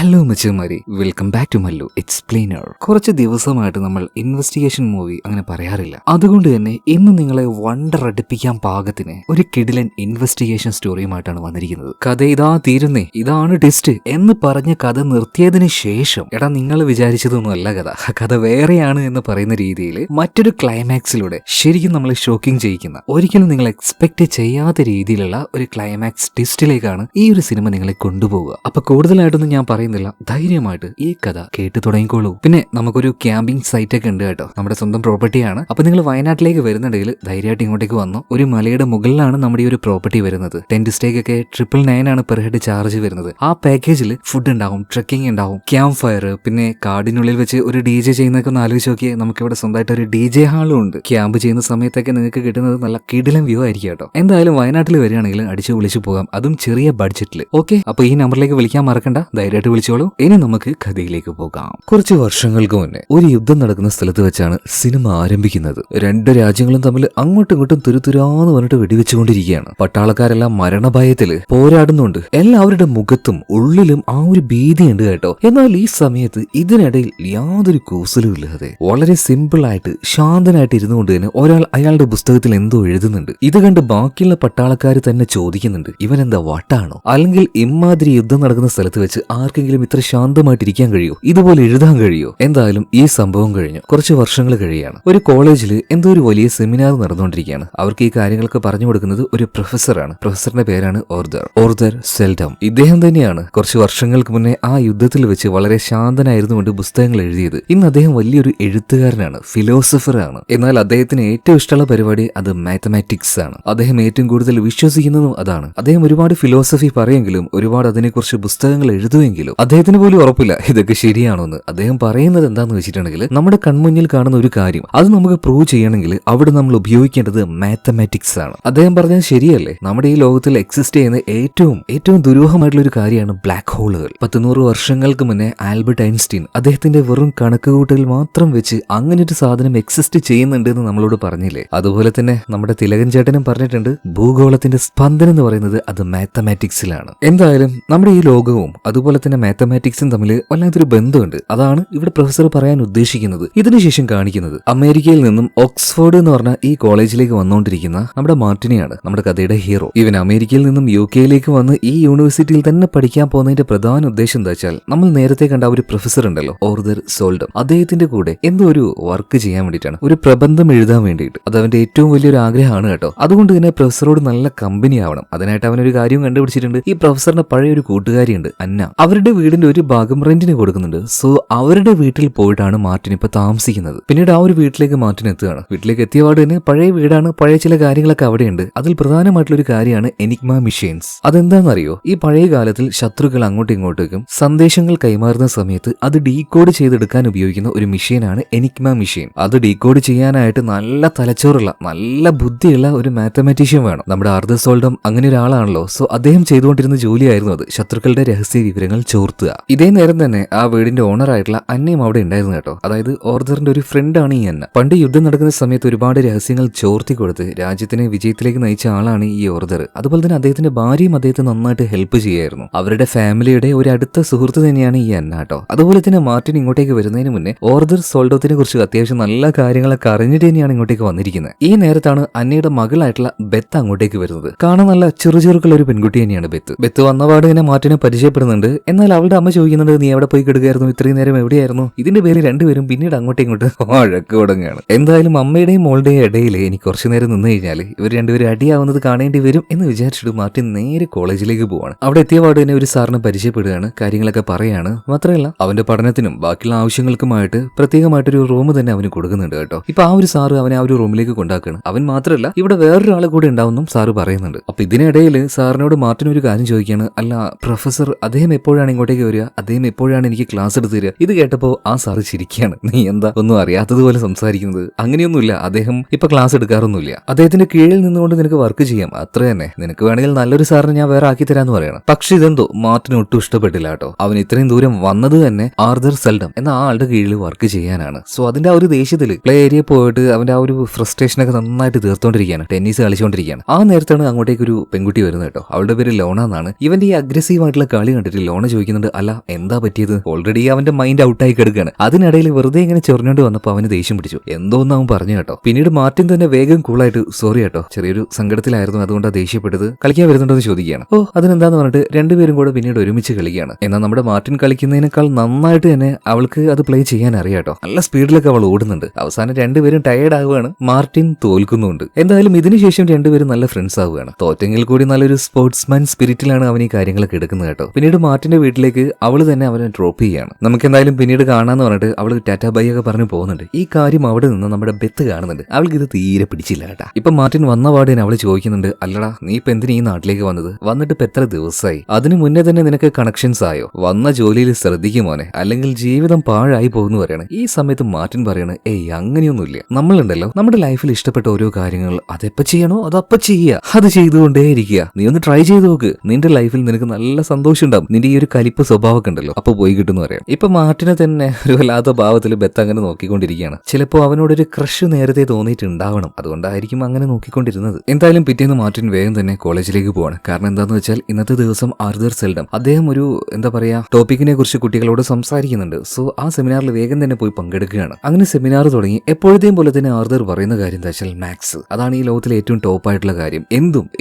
Hello മച്ചന്മാരെ, welcome back to Mallu explainer. കുറച്ച് ദിവസമായിട്ട് നമ്മൾ ഇൻവെസ്റ്റിഗേഷൻ മൂവി അങ്ങനെ പറയാറില്ല. അതുകൊണ്ട് തന്നെ ഇന്ന് നിങ്ങളെ വണ്ടർ അടുപ്പിക്കാൻ പാകത്തിന് ഒരു കിടിലൻ ഇൻവെസ്റ്റിഗേഷൻ സ്റ്റോറിയുമായിട്ടാണ് വന്നിരിക്കുന്നത്. കഥ ഇതാ തീരുന്നേ, ഇതാണ് ടെസ്റ്റ് എന്ന് പറഞ്ഞ് കഥ നിർത്തിയതിന് ശേഷം എടാ നിങ്ങൾ വിചാരിച്ചതൊന്നും അല്ല കഥ വേറെയാണ് എന്ന് പറയുന്ന രീതിയിൽ മറ്റൊരു ക്ലൈമാക്സിലൂടെ ശരിക്കും നമ്മളെ ഷോക്കിംഗ് ചെയ്യിക്കുന്ന, ഒരിക്കലും നിങ്ങൾ എക്സ്പെക്ട് ചെയ്യാത്ത രീതിയിലുള്ള ഒരു ക്ലൈമാക്സ് ടെസ്റ്റിലേക്കാണ് ഈ ഒരു സിനിമ നിങ്ങളെ കൊണ്ടുപോവുക. അപ്പൊ കൂടുതലായിട്ടൊന്നും ഞാൻ പറയുന്നില്ല, ധൈര്യമായിട്ട് ഈ കഥ കേട്ട് തുടങ്ങിക്കോളൂ. പിന്നെ നമുക്കൊരു ക്യാമ്പിംഗ് സൈറ്റ് ഒക്കെ ഉണ്ട് കേട്ടോ, നമ്മുടെ സ്വന്തം പ്രോപ്പർട്ടിയാണ്. അപ്പൊ നിങ്ങൾ വയനാട്ടിലേക്ക് വരുന്നുണ്ടെങ്കിൽ ധൈര്യമായിട്ട് ഇങ്ങോട്ടേക്ക് വന്നു. ഒരു മലയുടെ മുകളിലാണ് നമ്മുടെ ഈ ഒരു പ്രോപ്പർട്ടി വരുന്നത്. ടെന്റ് സ്റ്റേക്ക് ഒക്കെ 999 ആണ് പെർ ഹെഡ് ചാർജ് വരുന്നത്. ആ പാക്കേജിൽ ഫുഡ് ഉണ്ടാവും, ട്രെക്കിംഗ് ഉണ്ടാവും, ക്യാമ്പ് ഫയർ, പിന്നെ കാടിനുള്ളിൽ വെച്ച് ഒരു DJ ചെയ്യുന്നതൊക്കെ ഒന്ന് ആലോചിച്ച് നോക്കിയേ. നമുക്കിവിടെ സ്വന്തമായിട്ട് ഒരു DJ ഹാളും ഉണ്ട്. ക്യാമ്പ് ചെയ്യുന്ന സമയത്തൊക്കെ നിങ്ങൾക്ക് കിട്ടുന്നത് നല്ല കിടിലൻ വ്യൂ ആയിരിക്കും കേട്ടോ. എന്തായാലും വയനാട്ടിൽ വരികയാണെങ്കിൽ അടിച്ചു വിളിച്ചു പോകാം, അതും ചെറിയ ബഡ്ജറ്റിൽ. ഓക്കെ, അപ്പൊ ഈ നമ്പറിലേക്ക് വിളിക്കാൻ മറക്കണ്ട, ധൈര്യമായിട്ട് വിളിച്ചോളൂ. ഇനി നമുക്ക് കഥയിലേക്ക് പോകാം. കുറച്ച് വർഷങ്ങൾക്ക് മുന്നേ ഒരു യുദ്ധം നടക്കുന്ന സ്ഥലത്ത് വെച്ചാണ് സിനിമ ആരംഭിക്കുന്നത്. രണ്ട് രാജ്യങ്ങളും തമ്മിൽ അങ്ങോട്ടും ഇങ്ങോട്ടും തുരുതുരാന്ന് പറഞ്ഞിട്ട് വെടിവെച്ചുകൊണ്ടിരിക്കുകയാണ്. പട്ടാളക്കാരെല്ലാം മരണഭയത്തില് പോരാടുന്നുണ്ട്. എല്ലാവരുടെ മുഖത്തും ഉള്ളിലും ആ ഒരു ഭീതിയുണ്ട് കേട്ടോ. എന്നാൽ ഈ സമയത്ത് ഇതിനിടയിൽ യാതൊരു കൂസലും ഇല്ലാതെ വളരെ സിമ്പിൾ ആയിട്ട് ശാന്തനായിട്ട് ഇരുന്നുകൊണ്ട് തന്നെ ഒരാൾ അയാളുടെ പുസ്തകത്തിൽ എന്തോ എഴുതുന്നുണ്ട്. ഇത് കണ്ട് ബാക്കിയുള്ള പട്ടാളക്കാർ തന്നെ ചോദിക്കുന്നുണ്ട്, ഇവൻ എന്താ വട്ടാണോ? അല്ലെങ്കിൽ ഇമാതിരി യുദ്ധം നടക്കുന്ന സ്ഥലത്ത് വെച്ച് ആർക്കെങ്കിലും ഇത്ര ശാന്തമായിട്ടിരിക്കാൻ കഴിയോ? ഇതുപോലെ എഴുതാൻ കഴിയോ? എന്തായാലും ഈ സംഭവം കഴിഞ്ഞു കുറച്ച് വർഷങ്ങൾ കഴിയാണ്. ഒരു കോളേജിൽ എന്തോ ഒരു വലിയ സെമിനാർ നടന്നുകൊണ്ടിരിക്കുകയാണ്. അവർക്ക് ഈ കാര്യങ്ങളൊക്കെ പറഞ്ഞു കൊടുക്കുന്നത് ഒരു പ്രൊഫസറാണ്. പ്രൊഫസറിന്റെ പേരാണ് ഓർദർ സെൽഡം. ഇദ്ദേഹം തന്നെയാണ് കുറച്ച് വർഷങ്ങൾക്ക് മുന്നേ ആ യുദ്ധത്തിൽ വെച്ച് വളരെ ശാന്തനായിരുന്നുകൊണ്ട് പുസ്തകങ്ങൾ എഴുതിയത്. ഇന്ന് അദ്ദേഹം വലിയൊരു എഴുത്തുകാരനാണ്, ഫിലോസഫറാണ്. എന്നാൽ അദ്ദേഹത്തിന് ഏറ്റവും ഇഷ്ടമുള്ള പരിപാടി അത് മാത്തമാറ്റിക്സ് ആണ്. അദ്ദേഹം ഏറ്റവും കൂടുതൽ വിശ്വസിക്കുന്നതും അതാണ്. അദ്ദേഹം ഒരുപാട് ഫിലോസഫി പറയുമെങ്കിലും ഒരുപാട് അതിനെക്കുറിച്ച് പുസ്തകങ്ങൾ എഴുതുമെങ്കിലും അദ്ദേഹത്തിന് പോലും ഉറപ്പില്ല ഇതൊക്കെ ശരിയാണോന്ന്. അദ്ദേഹം പറയുന്നത് എന്താന്ന് വെച്ചിട്ടുണ്ടെങ്കിൽ, നമ്മുടെ കൺമുന്നിൽ കാണുന്ന ഒരു കാര്യം അത് നമുക്ക് പ്രൂവ് ചെയ്യണമെങ്കിൽ അവിടെ നമ്മൾ ഉപയോഗിക്കേണ്ടത് മാത്തമാറ്റിക്സ് ആണ്. അദ്ദേഹം പറഞ്ഞത് ശരിയല്ലേ? നമ്മുടെ ഈ ലോകത്തിൽ എക്സിസ്റ്റ് ചെയ്യുന്ന ഏറ്റവും ദുരൂഹമായിട്ടുള്ള ഒരു കാര്യമാണ് ബ്ലാക്ക് ഹോളുകൾ. 100 വർഷങ്ങൾക്ക് മുന്നേ ആൽബർട്ട് ഐൻസ്റ്റീൻ അദ്ദേഹത്തിന്റെ വെറും കണക്കുകൂട്ടൽ മാത്രം വെച്ച് അങ്ങനെ ഒരു സാധനം എക്സിസ്റ്റ് ചെയ്യുന്നുണ്ട് എന്ന് നമ്മളോട് പറഞ്ഞില്ലേ? അതുപോലെ തന്നെ നമ്മുടെ തിലകൻ ചേട്ടനും പറഞ്ഞിട്ടുണ്ട്, ഭൂഗോളത്തിന്റെ സ്പന്ദനം എന്ന് പറയുന്നത് അത് മാത്തമാറ്റിക്സിലാണ്. എന്തായാലും നമ്മുടെ ഈ ലോകവും അതുപോലെ തന്നെ മാത്തമാറ്റിക്സും തമ്മിൽ വല്ലാത്തൊരു ബന്ധമുണ്ട്. അതാണ് ഇവിടെ പ്രൊഫസർ പറയാൻ ഉദ്ദേശിക്കുന്നത്. ഇതിനുശേഷം കാണിക്കുന്നത് അമേരിക്കയിൽ നിന്നും ഓക്സ്ഫോർഡ് എന്ന് പറഞ്ഞ ഈ കോളേജിലേക്ക് വന്നുകൊണ്ടിരിക്കുന്ന നമ്മുടെ മാർട്ടിനെയാണ്, നമ്മുടെ കഥയുടെ ഹീറോ. ഇവൻ അമേരിക്കയിൽ നിന്നും UK വന്ന് ഈ യൂണിവേഴ്സിറ്റിയിൽ തന്നെ പഠിക്കാൻ പോകുന്നതിന്റെ പ്രധാന ഉദ്ദേശം എന്താ വെച്ചാൽ, നമ്മൾ നേരത്തെ കണ്ട ഒരു പ്രൊഫസർ ഉണ്ടല്ലോ, ഓർദർ സോൾഡം, അദ്ദേഹത്തിന്റെ കൂടെ എന്തോ ഒരു വർക്ക് ചെയ്യാൻ വേണ്ടിയിട്ടാണ്, ഒരു പ്രബന്ധം എഴുതാൻ വേണ്ടിയിട്ട്. അത് അവന്റെ ഏറ്റവും വലിയൊരു ആഗ്രഹമാണ് കേട്ടോ. അതുകൊണ്ട് തന്നെ പ്രൊഫസറോട് നല്ല കമ്പനി ആവണം. അതിനായിട്ട് അവനൊരു കാര്യം കണ്ടുപിടിച്ചിട്ടുണ്ട്. ഈ പ്രൊഫസറിന്റെ പഴയ ഒരു കൂട്ടുകാരിയുണ്ട്, അന്ന. അവരുടെ വീടിന്റെ ഒരു ഭാഗം റെന്റിന് കൊടുക്കുന്നുണ്ട്. സോ അവരുടെ വീട്ടിൽ പോയിട്ടാണ് മാർട്ടിൻ ഇപ്പൊ താമസിക്കുന്നത്. പിന്നീട് ആ ഒരു വീട്ടിലേക്ക് മാർട്ടിൻ എത്തുകയാണ്. വീട്ടിലേക്ക് എത്തിയപാട് തന്നെ പഴയ വീടാണ്, പഴയ ചില കാര്യങ്ങളൊക്കെ അവിടെയുണ്ട്. അതിൽ പ്രധാനമായിട്ടുള്ള ഒരു കാര്യമാണ് എനിഗ്മ മെഷീൻസ്. അതെന്താണെന്നറിയോ? ഈ പഴയ കാലത്തിൽ ശത്രുക്കൾ അങ്ങോട്ടും ഇങ്ങോട്ടേക്കും സന്ദേശങ്ങൾ കൈമാറുന്ന സമയത്ത് അത് ഡീകോഡ് ചെയ്തെടുക്കാൻ ഉപയോഗിക്കുന്ന ഒരു മെഷീനാണ് എനിഗ്മ മെഷീൻ. അത് ഡീകോഡ് ചെയ്യാനായിട്ട് നല്ല തലച്ചോറുള്ള, നല്ല ബുദ്ധിയുള്ള ഒരു മാത്തമാറ്റീഷ്യൻ വേണം. നമ്മുടെ ആർദർ സോൾഡം അങ്ങനെ ഒരാളാണല്ലോ. സോ അദ്ദേഹം ചെയ്തുകൊണ്ടിരുന്ന ജോലിയായിരുന്നു അത്, ശത്രുക്കളുടെ രഹസ്യ വിവരങ്ങൾ ചോർത്തുക. ഇതേ നേരം തന്നെ ആ വീടിന്റെ ഓണർ ആയിട്ടുള്ള അന്നയും അവിടെ ഉണ്ടായിരുന്നു കേട്ടോ. അതായത് ഓർദറിന്റെ ഒരു ഫ്രണ്ടാണ് ഈ അന്ന. പണ്ട് യുദ്ധം നടക്കുന്ന സമയത്ത് ഒരുപാട് രഹസ്യങ്ങൾ ചോർത്തി കൊടുത്ത് രാജ്യത്തിനെ വിജയത്തിലേക്ക് നയിച്ച ആളാണ് ഈ ഓർദർ. അതുപോലെ തന്നെ അദ്ദേഹത്തിന്റെ ഭാര്യയും അദ്ദേഹത്തെ നന്നായിട്ട് ഹെൽപ്പ് ചെയ്യായിരുന്നു. അവരുടെ ഫാമിലിയുടെ ഒരു അടുത്ത സുഹൃത്ത് തന്നെയാണ് ഈ അന്ന കേട്ടോ. അതുപോലെ തന്നെ മാർട്ടിൻ ഇങ്ങോട്ടേക്ക് വരുന്നതിന് മുന്നേ ഓർദർ സോൾഡത്തിനെ കുറിച്ച് അത്യാവശ്യം നല്ല കാര്യങ്ങളൊക്കെ അറിഞ്ഞിട്ട് തന്നെയാണ് ഇങ്ങോട്ടേക്ക് വന്നിരിക്കുന്നത്. ഈ നേരത്താണ് അന്നയുടെ മകളായിട്ടുള്ള ബെത്ത് അങ്ങോട്ടേക്ക് വരുന്നത്. കാണാൻ നല്ല ചെറുചെറുക്കുള്ള ഒരു പെൺകുട്ടി തന്നെയാണ് ബെത്ത്. വന്നപാട് തന്നെ മാർട്ടിനെ പരിചയപ്പെടുന്നുണ്ട്. എന്നാൽ അവളുടെ അമ്മ ചോദിക്കുന്നുണ്ട്, നീ എവിടെ പോയി കിടക്കുകയായിരുന്നു, ഇത്രയും നേരം എവിടെയായിരുന്നു? ഇതിന്റെ പേര് രണ്ടുപേരും പിന്നീട് അങ്ങോട്ടും ഇങ്ങോട്ട് വഴക്ക് തുടങ്ങുകയാണ്. എന്തായാലും അമ്മയുടെയും മോളുടെയും ഇടയിൽ എനിക്ക് കുറച്ചു നേരം നിന്ന് കഴിഞ്ഞാൽ ഇവർ രണ്ടുപേരും അടിയാവുന്നത് കാണേണ്ടി വരും എന്ന് വിചാരിച്ചിട്ട് മാർട്ടിൻ നേരെ കോളേജിലേക്ക് പോവാണ്. അവിടെ എത്തിയപാട് തന്നെ ഒരു സാറിനെ പരിചയപ്പെടുകയാണ്, കാര്യങ്ങളൊക്കെ പറയാണ്. മാത്രമല്ല അവന്റെ പഠനത്തിനും ബാക്കിയുള്ള ആവശ്യങ്ങൾക്കുമായിട്ട് പ്രത്യേകമായിട്ടൊരു റൂം തന്നെ അവന് കൊടുക്കുന്നുണ്ട് കേട്ടോ. ഇപ്പൊ ആ ഒരു സാറ് അവനെ ആ ഒരു റൂമിലേക്ക് കൊണ്ടാക്കുകയാണ്. അവൻ മാത്രമല്ല ഇവിടെ വേറൊരാൾ കൂടെ ഉണ്ടാവുന്നും സാറ് പറയുന്നുണ്ട്. അപ്പൊ ഇതിനിടയിൽ സാറിനോട് മാർട്ടിൻ ഒരു കാര്യം ചോദിക്കുകയാണ്, അല്ല പ്രൊഫസർ അദ്ദേഹം എപ്പോഴാണ് ഇങ്ങോട്ടേക്ക് വരിക, അദ്ദേഹം എപ്പോഴാണ് എനിക്ക് ക്ലാസ് എടുത്ത് തരിക? ഇത് കേട്ടപ്പോ ആ സാറ് ചിരിക്കുകയാണ്. നീ എന്താ ഒന്നും അറിയാത്തതുപോലെ സംസാരിക്കുന്നത്? അങ്ങനെയൊന്നുമില്ല, അദ്ദേഹം ഇപ്പൊ ക്ലാസ് എടുക്കാറൊന്നുമില്ല. അദ്ദേഹത്തിന്റെ കീഴിൽ നിന്നുകൊണ്ട് നിനക്ക് വർക്ക് ചെയ്യാം, അത്ര തന്നെ. നിനക്ക് വേണമെങ്കിൽ നല്ലൊരു സാറിന് ഞാൻ വേറെ ആക്കി തരാന്ന് പറയണം. പക്ഷെ ഇതെന്തോ മാർട്ടിന് ഒട്ടും ഇഷ്ടപ്പെട്ടില്ല കേട്ടോ. അവൻ ഇത്രയും ദൂരം വന്നത് തന്നെ ആർദർ സെൽഡം എന്ന ആളുടെ കീഴിൽ വർക്ക് ചെയ്യാനാണ്. സോ അതിന്റെ ആ ഒരു ദേഷ്യത്തിൽ പ്ലേ ഏരിയ പോയിട്ട് അവന്റെ ആ ഒരു ഫ്രസ്ട്രേഷനൊക്കെ നന്നായിട്ട് തീർത്തോണ്ടിരിക്കുകയാണ്, ടെന്നീസ് കളിച്ചുകൊണ്ടിരിക്കുകയാണ്. ആ നേരത്താണ് അങ്ങോട്ടേക്ക് ഒരു പെൺകുട്ടി വരുന്നത് കേട്ടോ. അവളുടെ പേര് ലോണ എന്നാണ്. ഇവന്റെ ഈ അഗ്രസീവ് ആയിട്ടുള്ള കളി കണ്ടിട്ട് ലോണ ചോദിക്കും, ചോദിക്കുന്നുണ്ട്, അല്ല എന്താ പറ്റിയത്? ഓൾറെഡി അവന്റെ മൈൻഡ് ഔട്ടായി കിടക്കുകയാണ്. അതിനിടയിൽ വെറുതെ ഇങ്ങനെ ചൊറിഞ്ഞോണ്ട് വന്നപ്പോൾ അവന് ദേഷ്യം പിടിച്ചു. എന്തോന്ന് അവൻ പറഞ്ഞു കേട്ടോ. പിന്നീട് മാർട്ടിൻ തന്നെ വേഗം കൂളായിട്ട് സോറി കേട്ടോ, ചെറിയൊരു സങ്കടത്തിലായിരുന്നു, അതുകൊണ്ടാണ് ദേഷ്യപ്പെട്ടത്, കളിക്കാൻ വരുന്നുണ്ടോ എന്ന് ചോദിക്കുകയാണ്. ഓ അതിനെന്താന്ന് പറഞ്ഞിട്ട് രണ്ടുപേരും കൂടെ പിന്നീട് ഒരുമിച്ച് കളിക്കുകയാണ്. എന്നാൽ നമ്മുടെ മാർട്ടിൻ കളിക്കുന്നതിനേക്കാൾ നന്നായിട്ട് തന്നെ അവൾക്ക് അത് പ്ലേ ചെയ്യാൻ അറിയാട്ടോ. നല്ല സ്പീഡിലൊക്കെ അവൾ ഓടുന്നുണ്ട്. അവസാനം രണ്ടുപേരും ടയേർഡ് ആവുകയാണ്. മാർട്ടിൻ തോൽക്കുന്നുണ്ട്. എന്തായാലും ഇതിനുശേഷം രണ്ടുപേരും നല്ല ഫ്രണ്ട്സ് ആവുകയാണ്. തോറ്റെങ്കിൽ കൂടി നല്ലൊരു സ്പോർട്സ്മാൻ സ്പിരിറ്റിലാണ് അവൻ ഈ കാര്യങ്ങളൊക്കെ എടുക്കുന്നത് കേട്ടോ. പിന്നീട് മാർട്ടിന്റെ വീട്ടിലേക്ക് അവള് തന്നെ അവനെ ഡ്രോപ്പ് ചെയ്യാണ്. നമുക്ക് എന്തായാലും പിന്നീട് കാണാന്ന് പറഞ്ഞിട്ട് അവള് ടാറ്റാ ബൈ ഒക്കെ പറഞ്ഞു പോകുന്നുണ്ട്. ഈ കാര്യം അവിടെ നിന്ന് നമ്മുടെ ബെത്ത് കാണുന്നുണ്ട്. അവൾക്ക് ഇത് തീരെ പിടിച്ചില്ല കേട്ടാ. ഇപ്പൊ മാർട്ടിൻ വന്ന പാടിന് അവള് ചോദിക്കുന്നുണ്ട്, അല്ലടാ നീ ഇപ്പൊ എന്തിനാ ഈ നാട്ടിലേക്ക് വന്നത്? വന്നിട്ട് ഇപ്പൊ എത്ര ദിവസമായി? അതിനു മുന്നേ തന്നെ നിനക്ക് കണക്ഷൻസ് ആയോ? വന്ന ജോലിയിൽ ശ്രദ്ധിക്കുമോനെ, അല്ലെങ്കിൽ ജീവിതം പാഴായി പോകുന്നു പറയാണ്. ഈ സമയത്ത് മാർട്ടിൻ പറയാണ്, ഏയ് അങ്ങനെയൊന്നുമില്ല, നമ്മളുണ്ടല്ലോ നമ്മുടെ ലൈഫിൽ ഇഷ്ടപ്പെട്ട ഓരോ കാര്യങ്ങൾ അതെപ്പ ചെയ്യണോ അതപ്പ ചെയ്യുക, അത് ചെയ്തുകൊണ്ടേയിരിക്കുക. നീ ഒന്ന് ട്രൈ ചെയ്ത് നോക്ക്, നിന്റെ ലൈഫിൽ നിനക്ക് നല്ല സന്തോഷം ഉണ്ടാവും. നിന്റെ ഈ ഒരു കലിപ്പ് സ്വഭാവമൊക്കെ ഉണ്ടല്ലോ അപ്പൊ പോയി കിട്ടുന്നു പറയാം. ഇപ്പൊ മാർട്ടിനെ തന്നെ ഒരു വല്ലാത്ത ഭാവത്തിൽ ബെത്ത് അങ്ങനെ നോക്കിക്കൊണ്ടിരിക്കുകയാണ്. ചിലപ്പോ അവനോടൊരു ക്രഷ് നേരത്തെ തോന്നിയിട്ടുണ്ടാവണം, അതുകൊണ്ടായിരിക്കും അങ്ങനെ നോക്കിക്കൊണ്ടിരുന്നത്. എന്തായാലും പിറ്റേന്ന് മാർട്ടിൻ വേഗം തന്നെ കോളേജിലേക്ക് പോവാണ്. കാരണം എന്താന്ന് വെച്ചാൽ ഇന്നത്തെ ദിവസം ആർതർ സെൽഡം അദ്ദേഹം ഒരു എന്താ പറയാ ടോപ്പിക്കിനെ കുറിച്ച് കുട്ടികളോട് സംസാരിക്കുന്നുണ്ട്. സോ ആ സെമിനാറിൽ വേഗം തന്നെ പോയി പങ്കെടുക്കുകയാണ്. അങ്ങനെ സെമിനാർ തുടങ്ങി. എപ്പോഴത്തെയും പോലെ തന്നെ ആർതർ പറയുന്ന കാര്യം എന്താ വെച്ചാൽ മാത്സ് അതാണ് ഈ ലോകത്തിലെ ഏറ്റവും ടോപ്പായിട്ടുള്ള കാര്യം.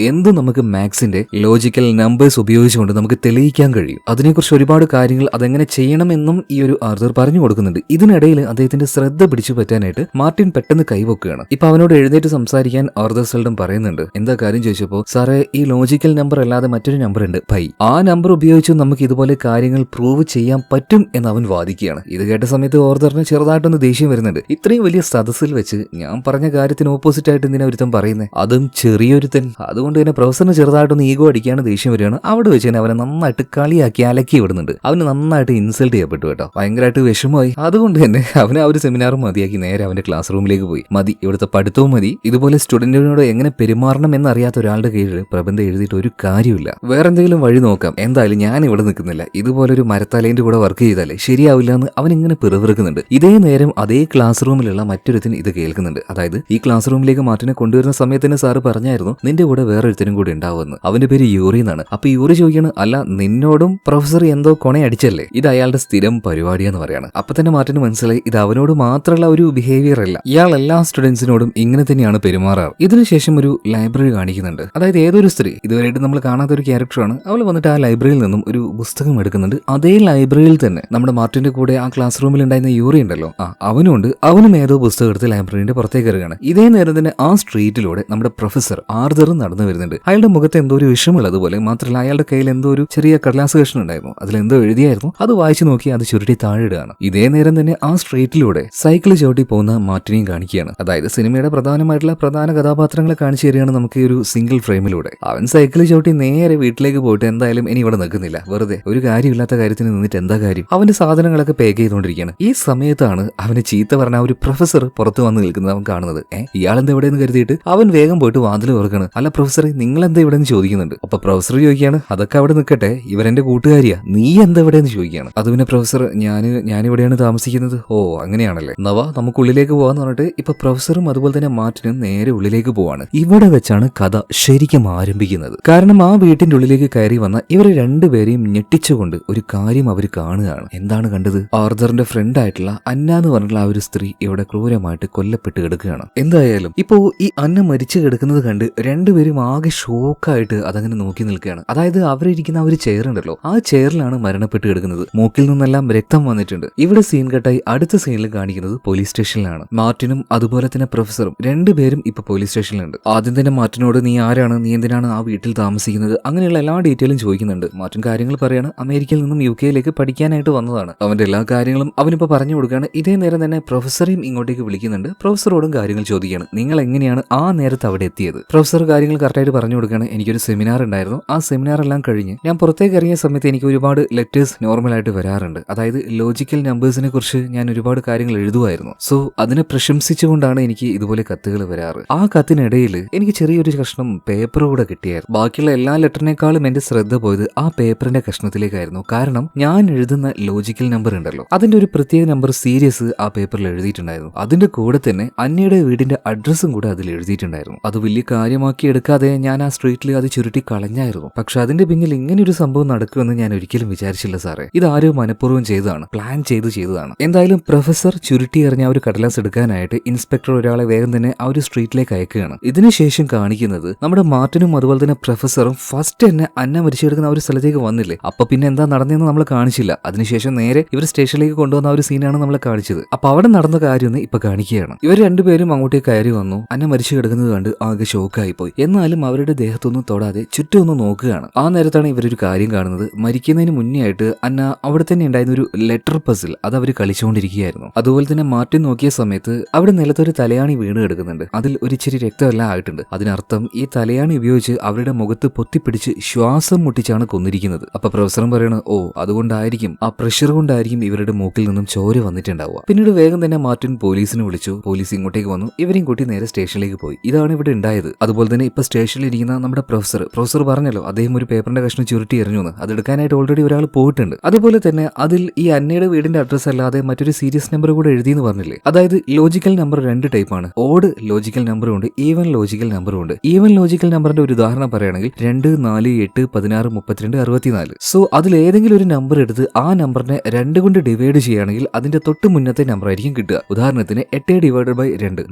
എന്തും നമുക്ക് മാത്സിന്റെ ലോജിക്കൽ നമ്പേഴ്സ് ഉപയോഗിച്ചുകൊണ്ട് നമുക്ക് തെളിയിക്കാൻ കഴിയും. അതിനെക്കുറിച്ച് ഒരുപാട് കാര്യങ്ങൾ അതെങ്ങനെ ചെയ്യണമെന്നും ഈ ഒരു ആർതർ പറഞ്ഞു കൊടുക്കുന്നുണ്ട്. ഇതിനിടയിൽ അദ്ദേഹത്തിന്റെ ശ്രദ്ധ പിടിച്ചു പറ്റാനായിട്ട് മാർട്ടിൻ പെട്ടെന്ന് കൈവക്കുകയാണ്. ഇപ്പൊ അവനോട് എഴുന്നേറ്റ് സംസാരിക്കാൻ ആർതർ സെൽഡം പറയുന്നുണ്ട്. എന്താ കാര്യം ചോദിച്ചപ്പോ, സാറേ ഈ ലോജിക്കൽ നമ്പർ അല്ലാതെ മറ്റൊരു നമ്പർ ഉണ്ട് പൈ, ആ നമ്പർ ഉപയോഗിച്ച് നമുക്ക് ഇതുപോലെ കാര്യങ്ങൾ പ്രൂവ് ചെയ്യാൻ പറ്റും എന്ന് അവൻ വാദിക്കുകയാണ്. ഇത് കേട്ട സമയത്ത് ആർതറിന് ചെറുതായിട്ടൊന്ന് ദേഷ്യം വരുന്നുണ്ട്. ഇത്രയും വലിയ സദസ്സിൽ വെച്ച് ഞാൻ പറഞ്ഞ കാര്യത്തിന് ഓപ്പോസിറ്റ് ആയിട്ട് എന്തിനാ ഒരുത്തൻ പറയുന്നത്, അതും ചെറിയൊരുത്തൻ. അതുകൊണ്ട് തന്നെ പ്രൊഫസറിന് ചെറുതായിട്ടൊന്ന് ഈഗോ അടിക്കാണ്, ദേഷ്യം വരികയാണ്. അവിടെ വെച്ച് തന്നെ അവനെ നന്നായിട്ട് കളിയാക്കി അലക്കി വിടുന്നുണ്ട്. അവന് നന്നായിട്ട് ഇൻസൾട്ട് ചെയ്യപ്പെട്ടു കേട്ടോ. ഭയങ്കരമായിട്ട് വിഷമമായി. അതുകൊണ്ട് തന്നെ അവനെ ആ ഒരു സെമിനാറും മതിയാക്കി നേരെ അവന്റെ ക്ലാസ് റൂമിലേക്ക് പോയി. മതി, ഇവിടുത്തെ പഠിത്തവും മതി. ഇതുപോലെ സ്റ്റുഡന്റിനോട് എങ്ങനെ പെരുമാറണം എന്നറിയാത്ത ഒരാളുടെ കീഴിൽ പ്രബന്ധം എഴുതിയിട്ട് ഒരു കാര്യമില്ല. വേറെ എന്തെങ്കിലും വഴി നോക്കാം. എന്തായാലും ഞാൻ ഇവിടെ നിൽക്കുന്നില്ല. ഇതുപോലൊരു മരത്തലേന്റെ കൂടെ വർക്ക് ചെയ്താലേ ശരിയാവില്ല എന്ന് അവൻ ഇങ്ങനെ പിറുവിറുക്കുന്നുണ്ട്. ഇതേ നേരം അതേ ക്ലാസ് റൂമിലുള്ള മറ്റൊരുത്തിന് ഇത് കേൾക്കുന്നുണ്ട്. അതായത് ഈ ക്ലാസ് റൂമിലേക്ക് മാർട്ടിനെ കൊണ്ടുവരുന്ന സമയത്ത് തന്നെ സാറ് പറഞ്ഞായിരുന്നു നിന്റെ കൂടെ വേറൊരുത്തനും കൂടി ഉണ്ടാവുമെന്ന്. അവന്റെ പേര് യൂറി എന്നാണ്. അപ്പൊ യൂറി ചോദിക്കണം, അല്ല നിന്നോടും പ്രൊഫസർ എന്തോ കൊണയടിച്ചല്ലേ? ഇത് അയാളുടെ സ്ഥിരം പരിപാടിയാന്ന് പറയാണ്. അപ്പൊ തന്നെ മാർട്ടിന് മനസ്സിലായി ഇത് അവനോട് മാത്രമുള്ള ഒരു ബിഹേവിയർ അല്ല, ഇയാൾ എല്ലാ സ്റ്റുഡൻസിനോടും ഇങ്ങനെ തന്നെയാണ് പെരുമാറാറ്. ഇതിനുശേഷം ഒരു ലൈബ്രറി കാണിക്കുന്നുണ്ട്. അതായത് ഏതൊരു സ്ത്രീ ഇതുവരെയായിട്ട് നമ്മൾ കാണാത്ത ഒരു ക്യാരക്ടറാണ്. അവൾ വന്നിട്ട് ആ ലൈബ്രറിയിൽ നിന്നും ഒരു പുസ്തകം എടുക്കുന്നുണ്ട്. അതേ ലൈബ്രറിയിൽ തന്നെ നമ്മുടെ മാർട്ടിന്റെ കൂടെ ആ ക്ലാസ് റൂമിൽ ഉണ്ടായിരുന്ന യൂറി ഉണ്ടല്ലോ, അവനുണ്ട്. അവനും ഏതോ പുസ്തകം എടുത്ത് ലൈബ്രറിന്റെ പുറത്തേക്ക് ഇറങ്ങുകയാണ്. ഇതേ നേരം തന്നെ ആ സ്ട്രീറ്റിലൂടെ നമ്മുടെ പ്രൊഫസർ ആർതർ നടന്നു വരുന്നുണ്ട്. അയാളുടെ മുഖത്ത് എന്തോ ഒരു വിഷമുള്ളതുപോലെ, മാത്രമല്ല അയാളുടെ കയ്യിൽ എന്തോ ഒരു ചെറിയ കടലാസ് കഷ്ണം ഉണ്ടായിരുന്നു. അതിലെന്തോ എഴുതിയായിരുന്നു. അത് വായിച്ചു നോക്കി അത് ചുരുട്ടി താഴെയിടുകയാണ്. ഇതേ നേരം തന്നെ ആ സ്ട്രീറ്റിലൂടെ സൈക്കിൾ ചവിട്ടി പോകുന്ന മാർട്ടിനെയും കാണിക്കുകയാണ്. അതായത് സിനിമയുടെ പ്രധാന കഥാപാത്രങ്ങളെ കാണിച്ചു തരികയാണ് നമുക്ക് ഈ ഒരു സിംഗിൾ ഫ്രെയിമിലൂടെ. അവൻ സൈക്കിൾ ചവിട്ടി നേരെ വീട്ടിലേക്ക് പോയിട്ട് എന്തായാലും ഇനി ഇവിടെ നിൽക്കുന്നില്ല, വെറുതെ ഒരു കാര്യമില്ലാത്ത കാര്യത്തിന് നിന്നിട്ട് എന്താ കാര്യം. അവന്റെ സാധനങ്ങളൊക്കെ പാക്ക് ചെയ്തുകൊണ്ടിരിക്കുകയാണ്. ഈ സമയത്താണ് അവന് ചീത്ത പറഞ്ഞ ഒരു പ്രൊഫസർ പുറത്ത് വന്ന് നിൽക്കുന്നത് അവൻ കാണുന്നത്. ഇയാളെന്താ എവിടെയെന്ന് കരുതിയിട്ട് അവൻ വേഗം പോയിട്ട് വാതിൽ തുറക്കാണ്. അല്ല പ്രൊഫസറെ നിങ്ങളെന്താ ഇവിടെ നിന്ന് ചോദിക്കുന്നുണ്ട്. അപ്പൊ പ്രൊഫസർ ചോദിക്കുകയാണ്, അതൊക്കെ അവിടെ നിൽക്കട്ടെ, ഇവരെന്റെ കൂട്ടുകാരിയാ, നീ എന്താ എവിടെയെന്ന് ചോദിക്കുകയാണ്. അത് പിന്നെ പ്രൊഫസർ ഞാനിവിടെയാണ് താമസിക്കുന്നത്. ഓ അങ്ങനെയാണല്ലേ, നവാ നമുക്ക് ഉള്ളിലേക്ക് പോവാന്ന് പറഞ്ഞിട്ട് ഇപ്പൊ പ്രൊഫസറും അതുപോലെ തന്നെ മാർട്ടിനും നേരെ ഉള്ളിലേക്ക് പോവാണ്. ഇവിടെ വെച്ചാണ് കഥ ശരിക്കും ആരംഭിക്കുന്നത്. കാരണം ആ വീട്ടിന്റെ ഉള്ളിലേക്ക് കയറി വന്ന ഇവരെ രണ്ടുപേരെയും ഞെട്ടിച്ചുകൊണ്ട് ഒരു കാര്യം അവർ കാണുകയാണ്. എന്താണ് കണ്ടത്? ആർതറിന്റെ ഫ്രണ്ട് ആയിട്ടുള്ള അന്ന എന്ന് പറഞ്ഞിട്ടുള്ള ആ ഒരു സ്ത്രീ ഇവിടെ ക്രൂരമായിട്ട് കൊല്ലപ്പെട്ട് കിടക്കുകയാണ്. എന്തായാലും ഇപ്പോ ഈ അന്ന മരിച്ചു കിടക്കുന്നത് കണ്ട് രണ്ടുപേരും ആകെ ഷോക്കായിട്ട് അതങ്ങനെ നോക്കി നിൽക്കുകയാണ്. അതായത് അവരിയ്ക്കുന്ന ആ ഒരു ചെയർ ഉണ്ടല്ലോ, ആ ചെയറിലാണ് മരണപ്പെട്ട് കിടക്കുന്നത്. മൂക്കിൽ നിന്നെല്ലാം രക്തം വന്നിട്ടുണ്ട്. ഇവിടെ സീൻ കട്ടായി അടുത്ത സീനിൽ കാണിക്കുന്നത് പോലീസ് സ്റ്റേഷനിലാണ്. മാർട്ടിനും അതുപോലെ തന്നെ പ്രൊഫസറും രണ്ടുപേരും ഇപ്പൊ പോലീസ് സ്റ്റേഷനിലുണ്ട്. ആദ്യം തന്നെ മാർട്ടിനോട് നീ ആരാണ്, നീ എന്തിനാണ് ആ വീട്ടിൽ താമസിക്കുന്നത്, അങ്ങനെയുള്ള എല്ലാ ഡീറ്റെയിലും ചോദിക്കുന്നുണ്ട്. മാർട്ടിൻ കാര്യങ്ങൾ പറയാണ്, അമേരിക്കയിൽ നിന്നും UK പഠിക്കാനായിട്ട് വന്നതാണ്. അവന്റെ എല്ലാ കാര്യങ്ങളും അവനിപ്പോ പറഞ്ഞു കൊടുക്കുകയാണ്. ഇതേ നേരം തന്നെ പ്രൊഫസറെയും ഇങ്ങോട്ടേക്ക് വിളിക്കുന്നുണ്ട്. പ്രൊഫസറോടും കാര്യങ്ങൾ ചോദിക്കുകയാണ്, നിങ്ങൾ എങ്ങനെയാണ് ആ നേരത്ത് അവിടെ എത്തിയത്? പ്രൊഫസർ കാര്യങ്ങൾ കറക്റ്റായിട്ട് പറഞ്ഞു കൊടുക്കുകയാണ്. എനിക്കൊരു സെമിനാർ ഉണ്ടായിരുന്നു. ആ സെമിനാർ എല്ലാം കഴിഞ്ഞ് ഞാൻ പുറത്തേക്ക് ഇറങ്ങിയ സമയത്ത് എനിക്ക് ഒരുപാട് ലെറ്റേഴ്സ് നോർമലായിട്ട് വരാറുണ്ട്. അതായത് ലോജിക്കൽ നമ്പേഴ്സിനെ കുറിച്ച് ഞാൻ ഒരുപാട് കാര്യങ്ങൾ എഴുതുമായിരുന്നു. സോ അതിനെ പ്രശംസിച്ചുകൊണ്ടാണ് എനിക്ക് ഇതുപോലെ കത്തുകൾ വരാറ്. ആ കത്തിനിടയിൽ എനിക്ക് ചെറിയൊരു കഷ്ണം പേപ്പർ കൂടെ കിട്ടിയായിരുന്നു. ബാക്കിയുള്ള എല്ലാ ലെറ്ററിനേക്കാളും എന്റെ ശ്രദ്ധ പോയത് ആ പേപ്പറിന്റെ കഷ്ണത്തിലേക്കായിരുന്നു. കാരണം ഞാൻ എഴുതുന്ന ലോജിക്കൽ നമ്പർ ഉണ്ടല്ലോ, അതിന്റെ ഒരു പ്രത്യേക നമ്പർ സീരീസ് ആ പേപ്പറിൽ എഴുതിയിട്ടുണ്ടായിരുന്നു. അതിന്റെ കൂടെ തന്നെ അന്നയുടെ വീടിന്റെ അഡ്രസ്സും കൂടെ അതിൽ എഴുതിയിട്ടുണ്ടായിരുന്നു. അത് വലിയ കാര്യമാക്കി എടുക്കാതെ ഞാൻ ആ സ്ട്രീറ്റിൽ അത് ചുരുട്ടി കളഞ്ഞായിരുന്നു. പക്ഷെ അതിന്റെ പിന്നിൽ ഇങ്ങനെ ഒരു സംഭവം നടക്കുമെന്ന് ഞാൻ ഒരിക്കലും വിചാരിച്ചില്ല സാറേ. ഇതാരോ മനഃപൂർവ്വം ചെയ്തതാണ്, പ്ലാൻ ചെയ്തതാണ്. എന്തായാലും പ്രൊഫസർ ചുരുട്ടി എറിഞ്ഞ ആ ഒരു കടലാസ് എടുക്കാനായിട്ട് ഇൻസ്പെക്ടർ ഒരാളെ വേഗം തന്നെ ആ ഒരു സ്ട്രീറ്റിലേക്ക് അയക്കുകയാണ്. ഇതിനുശേഷം കാണിക്കുന്നത് നമ്മുടെ മാർട്ടിനും അതുപോലെ തന്നെ പ്രൊഫസറും ഫസ്റ്റ് തന്നെ അന്ന മരിച്ചെടുക്കുന്ന ആ ഒരു സ്ഥലത്തേക്ക് വന്നില്ലേ. അപ്പൊ പിന്നെ എന്താ നടന്നതെന്ന് നമ്മൾ കാണിച്ചില്ല. അതിനുശേഷം നേരെ ഇവർ സ്റ്റേഷനിലേക്ക് കൊണ്ടുവന്ന ആ ഒരു സീനാണ് നമ്മൾ കാണിച്ചത്. അപ്പൊ അവിടെ നടന്ന കാര്യമൊന്ന് ഇപ്പൊ കാണിക്കുകയാണ്. ഇവർ രണ്ടുപേരും അങ്ങോട്ടേക്ക് കയറി വന്നു. അന്ന മരിച്ചു കിടക്കുന്നത് കണ്ട് ആകെ ഷോക്കായി പോയി. എന്നാലും അവരുടെ ദേഹത്തൊന്നും തൊടാതെ ചുറ്റും ഒന്ന് നോക്കുകയാണ്. ആ നേരത്താണ് ഇവരൊരു കാര്യം കാണുന്നത്. മരിക്കുന്നതിന് മുന്നേ ആയിട്ട് അന്ന അവിടെ തന്നെ ഉണ്ടായിരുന്ന ഒരു ലെറ്റർ പസിൽ അത് അവർ കളിച്ചുകൊണ്ടിരിക്കുകയായിരുന്നു. അതുപോലെ തന്നെ മാർട്ടിൻ നോക്കിയ സമയത്ത് അവിടെ നിലത്തൊരു തലയാണി വീണ് കിടക്കുന്നുണ്ട്. അതിൽ ഒരു ഇച്ചിരി രക്തമെല്ലാം ആയിട്ടുണ്ട്. അതിനർത്ഥം ഈ തലയാണി ഉപയോഗിച്ച് അവരുടെ മുഖത്ത് പൊത്തിപ്പിടിച്ച് ശ്വാസം മുട്ടിച്ചാണ് കൊന്നിരിക്കുന്നത്. അപ്പൊ പ്രൊഫസറും പറയണത് ഓ അതുകൊണ്ടായിരിക്കും, ആ പ്രഷർ കൊണ്ടായിരിക്കും ഇവരുടെ മൂക്കിൽ നിന്നും ചോര വന്നിട്ടുണ്ടാവുക. പിന്നീട് വേഗം തന്നെ മാർട്ടിൻ പോലീസിനെ വിളിച്ചു. പോലീസ് ഇങ്ങോട്ടേക്ക് വന്നു. ഇവരെയും കൂട്ടി നേരെ സ്റ്റേഷനിലേക്ക് പോയി. ഇതാണ് ഇവിടെ ഉണ്ടായത്. അതുപോലെ തന്നെ ഇപ്പൊ സ്റ്റേഷനിൽ ഇരിക്കുന്ന നമ്മുടെ പ്രൊഫസർ പറഞ്ഞല്ലോ അദ്ദേഹം ഒരു പേപ്പറിന്റെ കഷ്ണം ചുരുട്ടി എറിഞ്ഞു എന്ന്. അതെടുക്കാനായിട്ട് ഓൾറെഡി ഒരാൾ പോയിട്ടുണ്ട്. അതുപോലെ തന്നെ അതിൽ ഈ അന്നയുടെ വീടിന്റെ അഡ്രസ് അല്ലാതെ മറ്റൊരു സീരിയസ് നമ്പർ കൂടെ എഴുതിയെന്ന് പറഞ്ഞില്ലേ. അതായത് ലോജിക്കൽ നമ്പർ 2 ടൈപ്പാണ്. ഓഡ് ലോജിക്കൽ നമ്പറും ഉണ്ട്, ഈവൻ ലോജിക്കൽ നമ്പറും ഉണ്ട്. ഈവൻ ലോജിക്കൽ നമ്പറിന്റെ ഒരു ഉദാഹരണം പറയുകയാണെങ്കിൽ 2, 4, 8, 16, 32, 64. സോ അതിൽ ഏതെങ്കിലും ഒരു നമ്പർ എടുത്ത് ആ നമ്പറിനെ 2 കൊണ്ട് ഡിവൈഡ് ചെയ്യുകയാണെങ്കിൽ അതിന്റെ തൊട്ട് മുന്നത്തെ നമ്പർ ആയിരിക്കും കിട്ടുക. ഉദാഹരണത്തിന് 8/2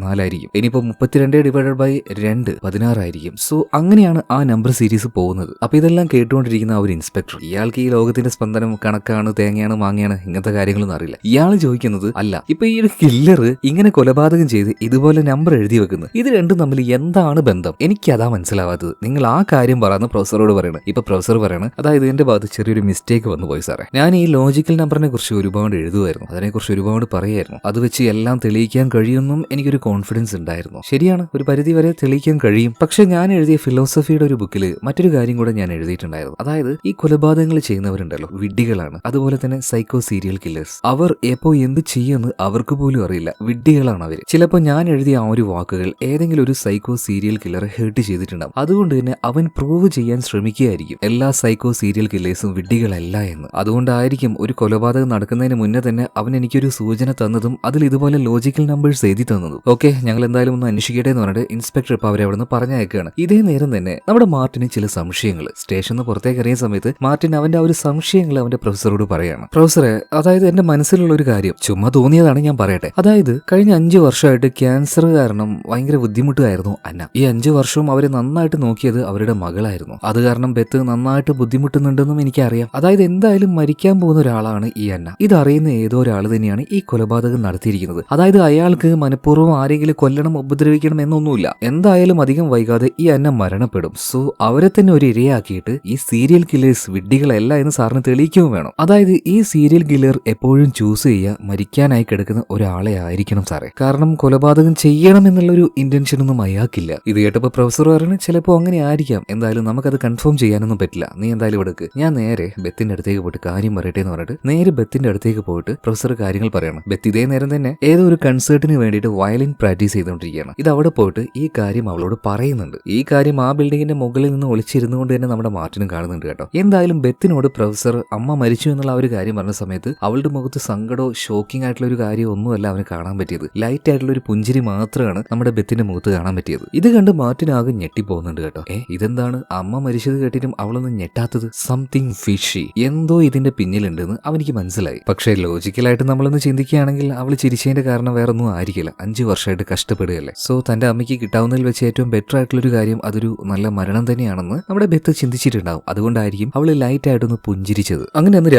4 ആയിരിക്കും. ഇനിയിപ്പോ 32/2 16 ആയിരിക്കും. സോ അങ്ങനെയാണ് ആ നമ്പർ സീരീസ് പോകുന്നത്. അപ്പൊ ഇതെല്ലാം കേട്ടുകൊണ്ടിരിക്കുന്ന ആ ഒരു ഇൻസ്പെക്ടർ, ഇയാൾക്ക് ഈ ലോകത്തിന്റെ സ്പന്ദനം കണക്കാണ്, തേങ്ങയാണ്, മാങ്ങയാണ്, ഇങ്ങനത്തെ കാര്യങ്ങളൊന്നും അറിയില്ല. ഇയാൾ ചോദിക്കുന്നത് അല്ല ഇപ്പൊ ഈ ഒരു കില്ലർ ഇങ്ങനെ കൊലപാതകം ചെയ്ത് ഇതുപോലെ നമ്പർ എഴുതി വെക്കുന്നത്, ഇത് രണ്ടും തമ്മിൽ എന്താണ് ബന്ധം? എനിക്കതാ മനസ്സിലാവാത്തത്. നിങ്ങൾ ആ കാര്യം പറയാന്ന് പ്രൊഫസറോട് പറയണം. ഇപ്പൊ പ്രൊഫസർ പറയണം, അതായത് എന്റെ ഭാഗത്ത് ചെറിയൊരു മിസ്റ്റേക്ക് വന്നു പോയി സാറേ. ഞാൻ ഈ ലോജിക്കൽ നമ്പറിനെ കുറിച്ച് ഒരുപാട് എഴുതുമായിരുന്നു, അതിനെക്കുറിച്ച് ഒരുപാട് പറയായിരുന്നു. അത് വെച്ച് എല്ലാം തെളിയിക്കാൻ കഴിയുമെന്നും എനിക്കൊരു കോൺഫിഡൻസ് ഉണ്ടായിരുന്നു. ശരിയാണ്, ഒരു പരിധി വരെ തെളിയിക്കാൻ കഴിയും. പക്ഷെ ഞാൻ എഴുതിയ ഫിലോസഫിയുടെ ഒരു ബുക്കിൽ മറ്റൊരു കാര്യം കൂടെ ഞാൻ എഴുതിയിട്ടുണ്ടായിരുന്നു. അതായത് ഈ കൊലപാതകങ്ങൾ ചെയ്യുന്നവരുണ്ടല്ലോ വിഡ്ഢികളാണ്. അതുപോലെ തന്നെ സൈക്കോ സീരിയൽ കില്ലേഴ്സ്. അവർ എപ്പോ എന്ത് ചെയ്യുമെന്ന് അവർക്ക് പോലും അറിയില്ല. വിഡ്ഢികളാണ് അവര്. ചിലപ്പോൾ ഞാൻ എഴുതിയ ആ ഒരു വാക്കുകൾ ഏതെങ്കിലും ഒരു സൈക്കോ സീരിയൽ കില്ലറെ ഹേർട്ട് ചെയ്തിട്ടുണ്ടാവും. അതുകൊണ്ട് തന്നെ അവൻ പ്രൂവ് ചെയ്യാൻ ശ്രമിക്കുകയായിരിക്കും എല്ലാ സൈക്കോ സീരിയൽ കില്ലേഴ്സും വിഡ്ഢികളല്ല എന്ന്. അതുകൊണ്ടായിരിക്കും ഒരു കൊലപാതകം നടക്കുന്നതിന് മുന്നേ തന്നെ അവൻ എനിക്കൊരു സൂചന തന്നതും അതിൽ ഇതുപോലെ ലോജിക്കൽ നമ്പേഴ്സ് എഴുതി തന്നതും. ഓക്കെ, ഞങ്ങൾ എന്തായാലും ഒന്ന് അന്വേഷിക്കട്ടെ എന്ന് പറഞ്ഞിട്ട് ഇൻസ്പെക്ടർ ഇപ്പൊ അവരെ അവിടെ നിന്ന് പറഞ്ഞയക്കുകയാണ്. ഇതേ നേരം തന്നെ നമ്മുടെ മാർട്ടിന് ചില സംശയങ്ങൾ. സ്റ്റേഷനിൽ പുറത്തേക്ക് അറിയുന്ന സമയത്ത് മാർട്ടിൻ അവന്റെ ആ ഒരു സംശയങ്ങൾ അവന്റെ പ്രൊഫസറോട് പറയാണ്. പ്രൊഫസറെ, അതായത് എന്റെ മനസ്സിലുള്ള ഒരു കാര്യം ചുമ്മാ തോന്നിയതാണ്, ഞാൻ പറയട്ടെ. അതായത് കഴിഞ്ഞ 5 വർഷമായിട്ട് ക്യാൻസർ കാരണം ഭയങ്കര ബുദ്ധിമുട്ടായിരുന്നു അന്ന. ഈ 5 വർഷവും അവരെ നന്നായിട്ട് നോക്കിയത് അവരുടെ മകളായിരുന്നു. അത് കാരണം ബെത്ത് നന്നായിട്ട് ബുദ്ധിമുട്ടുന്നുണ്ടെന്നും എനിക്കറിയാം. അതായത് എന്തായാലും മരിക്കാൻ പോകുന്ന ഒരാളാണ് ഈ അന്ന. ഇതറിയുന്ന ഏതോ ഒരാൾ തന്നെയാണ് ഈ കൊലപാതകം നടത്തിയിരിക്കുന്നത്. അതായത് അയാൾക്ക് മനഃപൂർവ്വം ആരെങ്കിലും കൊല്ലണം, ഉപദ്രവിക്കണം എന്നൊന്നുമില്ല. എന്തായാലും അധികം വൈകാതെ ഈ അന്ന മരണപ്പെടും. സോ അവരെ തന്നെ ഒരു ഇരയാക്കിയിട്ട് ഈ സീരിയൽ കില്ലേഴ്സ് വിഡ്ഢികളല്ല എന്ന് സാറിന് തെളിയിക്കുകയും വേണം. അതായത് ഈ സീരിയൽ കില്ലർ എപ്പോഴും ചൂസ് ചെയ്യുക മരിക്കാനായി കിടക്കുന്ന ഒരാളെ ആയിരിക്കണം സാറേ. കാരണം കൊലപാതകം ചെയ്യണം എന്നുള്ളൊരു ഇന്റൻഷൻ ഒന്നും അയാൾക്കില്ല. ഇത് കേട്ടപ്പോ പ്രൊഫസർ പറയുന്നത് ചിലപ്പോ അങ്ങനെ ആയിരിക്കാം. എന്തായാലും നമുക്കത് കൺഫേം ചെയ്യാനൊന്നും പറ്റില്ല. നീ എന്തായാലും എടുക്ക്, ഞാൻ നേരെ ബെത്തിന്റെ അടുത്തേക്ക് പോയിട്ട് കാര്യം പറയട്ടെ എന്ന് പറഞ്ഞിട്ട് നേരെ ബെത്തിന്റെ അടുത്തേക്ക് പോയിട്ട് പ്രൊഫസർ കാര്യങ്ങൾ പറയണം. ബെത്ത് ഇതേ നേരം തന്നെ ഏതോ ഒരു കൺസേർട്ടിന് വേണ്ടിയിട്ട് വയലിൻ പ്രാക്ടീസ് ചെയ്തുകൊണ്ടിരിക്കുകയാണ്. ഇത് അവിടെ പോയിട്ട് ഈ കാര്യം അവളോട് പറയുന്നുണ്ട്. ഈ കാര്യം ആ ബിൽഡിങ്ങിന്റെ മുകളിൽ നിന്ന് ഒളിച്ചിരുന്നുകൊണ്ട് തന്നെ നമ്മുടെ മാർട്ടിനും കാണുന്നുണ്ട് കേട്ടോ. എന്തായാലും ബെത്തിനോട് പ്രൊഫസർ അമ്മ മരിച്ചു എന്നുള്ള ആ ഒരു കാര്യം പറഞ്ഞ സമയത്ത് അവളുടെ മുഖത്ത് സങ്കടമോ ഷോക്കിംഗ് ആയിട്ടുള്ള ഒരു കാര്യം ഒന്നുമല്ല അവന് കാണാൻ പറ്റിയത്. ലൈറ്റ് ആയിട്ടുള്ള ഒരു പുഞ്ചിരി മാത്രമാണ് നമ്മുടെ ബെത്തിന്റെ മുഖത്ത് കാണാൻ പറ്റിയത്. ഇത് കണ്ട് മാർട്ടിൻ ആകെ ഞെട്ടിപ്പോകുന്നുണ്ട് കേട്ടോ. ഇതെന്താണ് അമ്മ മരിച്ചത് കേട്ടിട്ടും അവളൊന്നും ഞെട്ടാത്തത്? സംതിങ് ഫിഷി, എന്തോ ഇതിന്റെ പിന്നിലുണ്ടെന്ന് അവനിക്ക് മനസ്സിലായി. പക്ഷേ ലോജിക്കലായിട്ട് നമ്മളൊന്ന് ചിന്തിക്കുകയാണെങ്കിൽ അവൾ ചിരിച്ചതിന്റെ കാരണം വേറെ ഒന്നും ആയിരിക്കില്ല. 5 വർഷമായിട്ട് കഷ്ടപ്പെടുകയല്ലേ. സോ തന്റെ അമ്മയ്ക്ക് കിട്ടാവുന്നതിൽ വെച്ച് ഏറ്റവും ബെറ്റർ ആയിട്ടുള്ള ഒരു കാര്യം അതൊരു നല്ല മരണം തന്നെയാണെന്ന് നമ്മുടെ ബെത്ത് ചിന്തിച്ചിട്ടുണ്ടാവും. അതുകൊണ്ടായിരിക്കും അവള് ലൈറ്റ് ആയിട്ടൊന്ന് പുഞ്ചിരിച്ചത്. അങ്ങനെ അന്ന്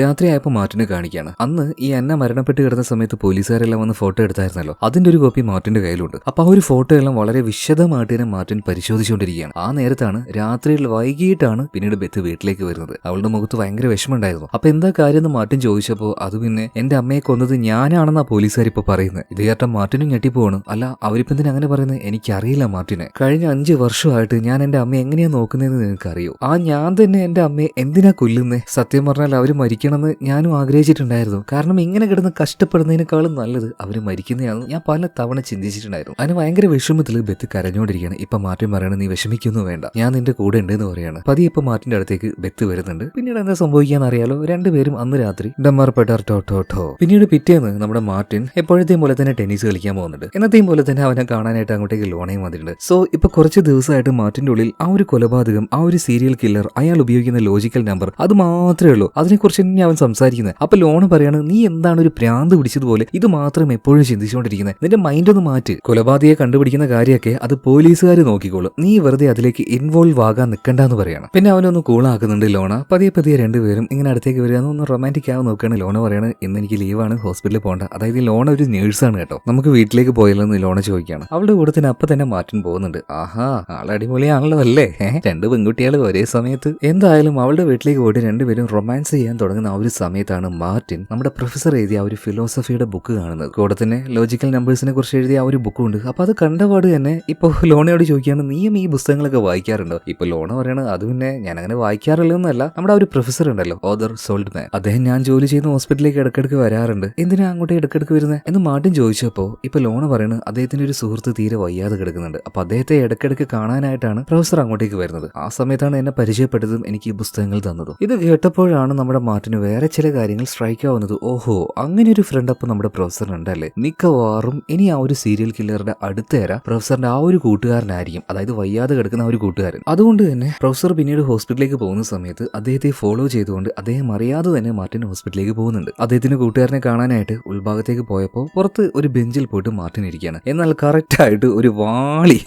രാത്രിയായപ്പോൾ മാർട്ടിനെ കാണിക്കുകയാണ്. അന്ന് ഈ അന്ന മരണപ്പെട്ട് കിടന്ന സമയത്ത് പോലീസുകാരെല്ലാം വന്ന് ഫോട്ടോ എടുത്തായിരുന്നല്ലോ. അതിന്റെ ഒരു കോപ്പി മാർട്ടിന്റെ കയ്യിലുണ്ട്. അപ്പൊ ആ ഒരു ഫോട്ടോ എല്ലാം വളരെ വിശദമായിട്ട് തന്നെ മാർട്ടിൻ പരിശോധിച്ചുകൊണ്ടിരിക്കുകയാണ്. ആ നേരത്താണ് രാത്രിയിൽ വൈകിട്ടാണ് പിന്നീട് ബെത്ത് വീട്ടിലേക്ക് വരുന്നത്. അവളുടെ മുഖത്ത് ഭയങ്കര വിഷമമുണ്ടായിരുന്നു. അപ്പൊ എന്താ കാര്യം എന്ന് മാർട്ടിൻ ചോദിച്ചപ്പോൾ അത് പിന്നെ എന്റെ അമ്മയെ കൊന്നത് ഞാനാണെന്നാ പോലീസുകാർ ഇപ്പൊ പറയുന്നത്. ഇത് കേട്ട മാർട്ടിനും ഞെട്ടിപ്പോവാണ്. അല്ല അവരിപ്പം എന്തിനാ അങ്ങനെ പറയുന്നത്? എനിക്കറിയില്ല മാർട്ടിനെ. കഴിഞ്ഞ 5 വർഷമായിട്ട് ഞാൻ എന്റെ അമ്മയെ എങ്ങനെയാ നോക്കുന്നതെന്ന് നിനക്കറിയോ? ഞാൻ തന്നെ എന്റെ അമ്മയെ എന്തിനാ കൊല്ലുന്നേ? സത്യം പറഞ്ഞാൽ അവര് മരിക്കണമെന്ന് ഞാനും ആഗ്രഹിച്ചിട്ടുണ്ടായിരുന്നു. കാരണം ഇങ്ങനെ കിടന്ന് കഷ്ടപ്പെടുന്നതിനേക്കാളും നല്ലത് അവര് മരിക്കുന്നതാണെന്ന് ഞാൻ പല തവണ ചിന്തിച്ചിട്ടുണ്ടായിരുന്നു. അതിന് ഭയങ്കര വിഷമത്തിൽ ബെത്ത് കരഞ്ഞോണ്ടിരിക്കുകയാണ്. ഇപ്പൊ മാർട്ടിൻ പറയണ നീ വിഷമിക്കൊന്നും വേണ്ട, ഞാൻ നിന്റെ കൂടെ ഉണ്ടെന്ന് പറയാണ്. പതിയെ ഇപ്പൊ മാർട്ടിന്റെ അടുത്തേക്ക് ബെത്ത് വരുന്നുണ്ട്. പിന്നീട് എന്താ സംഭവിക്കാന്ന് അറിയാലോ. രണ്ടുപേരും അന്ന് രാത്രി ഡമ്മർപ്പെട്ടാർ ടോ. പിന്നീട് പിറ്റേന്ന് നമ്മുടെ മാർട്ടിൻ എപ്പോഴത്തെയും പോലെ തന്നെ ടെന്നീസ് കളിക്കാൻ പോകുന്നുണ്ട്. എന്നത്തെയും പോലെ തന്നെ അവനെ കാണാനായിട്ട് അങ്ങോട്ടേക്ക് ലോണയും വന്നിട്ടുണ്ട്. സോ ഇപ്പൊ കുറച്ച് ദിവസമായിട്ട് മാർട്ടിന്റെ ഉള്ളിൽ ആ ഒരു കൊലപാതകം, ആ ഒരു സീരിയൽ കില്ലർ, അയാൾ ഉപയോഗിക്കുന്ന ലോജിക്കൽ നമ്പർ, അത് മാത്രമേ ഉള്ളൂ. അതിനെക്കുറിച്ച് തന്നെ അവൻ സംസാരിക്കുന്നത്. അപ്പൊ ലോണ പറയാണ്, നീ എന്താണ് ഒരു ഭ്രാന്ത് പിടിച്ചതുപോലെ ഇത് മാത്രം എപ്പോഴും ചിന്തിച്ചുകൊണ്ടിരിക്കുന്നത്, നിന്റെ മൈൻഡ് ഒന്ന് മാറ്റ്. കൊലപാതകയെ കണ്ടുപിടിക്കുന്ന കാര്യമൊക്കെ അത് പോലീസുകാർ നോക്കിക്കോളും, നീ വെറുതെ അതിലേക്ക് ഇൻവോൾവ് ആകാൻ നിൽക്കണ്ടെന്ന് പറയാണ്. പിന്നെ അവനൊന്ന് കൂളാക്കുന്നുണ്ട് ലോണ. പതിയെ രണ്ടുപേരും ഇങ്ങനെ അടുത്തേക്ക് വരിക, ഒന്ന് റൊമാൻറ്റിക് ആവാൻ നോക്കുകയാണ്. ലോണ പറയാണ്, ഇന്ന് എനിക്ക് ലീവാണ്, ഹോസ്പിറ്റലിൽ പോകണ്ട. അതായത് ലോണ ഒരു നേഴ്സാണ് കേട്ടോ, നമുക്ക് വീട്ടിലേക്ക് പോയല്ലെന്ന് ലോണ ചോദിക്കുകയാണ്. അവളുടെ കൂടെ തന്നെ അപ്പൊ തന്നെ മാർട്ടിൻ പോകുന്നുണ്ട്. ആഹാ, ആളടിപൊളിയാണല്ലോ അല്ലേ, രണ്ട് പെൺകുട്ടികൾ ഒരേ സമയത്ത്. എന്തായാലും അവളുടെ വീട്ടിലേക്ക് പോയിട്ട് രണ്ടുപേരും റൊമാൻസ് ചെയ്യാൻ തുടങ്ങുന്ന ആ ഒരു സമയത്താണ് മാർട്ടിൻ നമ്മുടെ പ്രൊഫസർ എഴുതിയ ആ ഒരു ഫിലോസഫിയുടെ ബുക്ക് കാണുന്നത്. കൂടെ തന്നെ ലോജിക്കൽ നമ്പേഴ്സിനെ കുറിച്ച് എഴുതിയ ആ ഒരു ബുക്കും ഉണ്ട്. അപ്പൊ അത് കണ്ടപാട് തന്നെ ഇപ്പൊ ലോണയോട് ചോദിക്കുകയാണ്, നീയും ഈ പുസ്തകങ്ങളൊക്കെ വായിക്കാറുണ്ടോ? ഇപ്പൊ ലോണ പറയണത്, അത് പിന്നെ ഞാൻ അങ്ങനെ വായിക്കാറില്ലെന്നല്ല, നമ്മുടെ ആ ഒരു പ്രൊഫസർ ഉണ്ടല്ലോ, ഓദർ സോൾഡ്മാൻ, അദ്ദേഹം ഞാൻ ജോലി ചെയ്യുന്ന ഹോസ്പിറ്റലിലേക്ക് ഇടക്കിടക്ക് വരാറുണ്ട്, എന്തിനാ അങ്ങോട്ട് ഇടക്കിടക്ക് വരുന്നത് എന്ന് മാർട്ടിൻ ചോദിച്ചപ്പോ ഇപ്പൊ ലോണ പറയുന്നത്, അദ്ദേഹത്തിന്റെ ഒരു സുഹൃത്ത് തീരെ വയ്യാതെ കിടക്കുന്നുണ്ട്, അപ്പൊ അദ്ദേഹത്തെ ഇടക്കിടക്ക് കാണാനായിട്ടാണ് പ്രൊഫസർ അങ്ങോട്ടേക്ക് വരുന്നത്. ആ സമയത്താണ് എന്നെ പരിചയപ്പെട്ടതും എനിക്ക് ഈ പുസ്തകങ്ങൾ തന്നതും. ഇത് കേട്ടപ്പോഴാണ് നമ്മുടെ മാർട്ടിന് വേറെ ചില കാര്യങ്ങൾ സ്ട്രൈക്ക് ആവുന്നത്. ഓഹോ, അങ്ങനെ ഒരു ഫ്രണ്ട് അപ്പൊ നമ്മുടെ പ്രൊഫസറിനുണ്ടല്ലേ. മിക്കവാറും ഇനി ആ ഒരു സീരിയൽ കില്ലറുടെ അടുത്തേര പ്രൊഫസറിന്റെ ആ ഒരു കൂട്ടുകാരനായിരിക്കും, അതായത് വയ്യാതെ കിടക്കുന്ന ആ ഒരു കൂട്ടുകാരൻ. അതുകൊണ്ട് തന്നെ പ്രൊഫസർ പിന്നീട് ഹോസ്പിറ്റലിലേക്ക് പോകുന്ന സമയത്ത് അദ്ദേഹത്തെ ഫോളോ ചെയ്തുകൊണ്ട് അദ്ദേഹം അറിയാതെ തന്നെ മാർട്ടിൻ ഹോസ്പിറ്റലിലേക്ക് പോകുന്നുണ്ട്. അദ്ദേഹത്തിന്റെ കൂട്ടുകാരനെ കാണാനായിട്ട് ഉൾഭാഗത്തേക്ക് പോയപ്പോൾ പുറത്ത് ഒരു ബെഞ്ചിൽ പോയിട്ട് മാർട്ടിൻ ഇരിക്കുകയാണ്. എന്നാൽ കറക്റ്റ് ആയിട്ട് ഒരു വാളി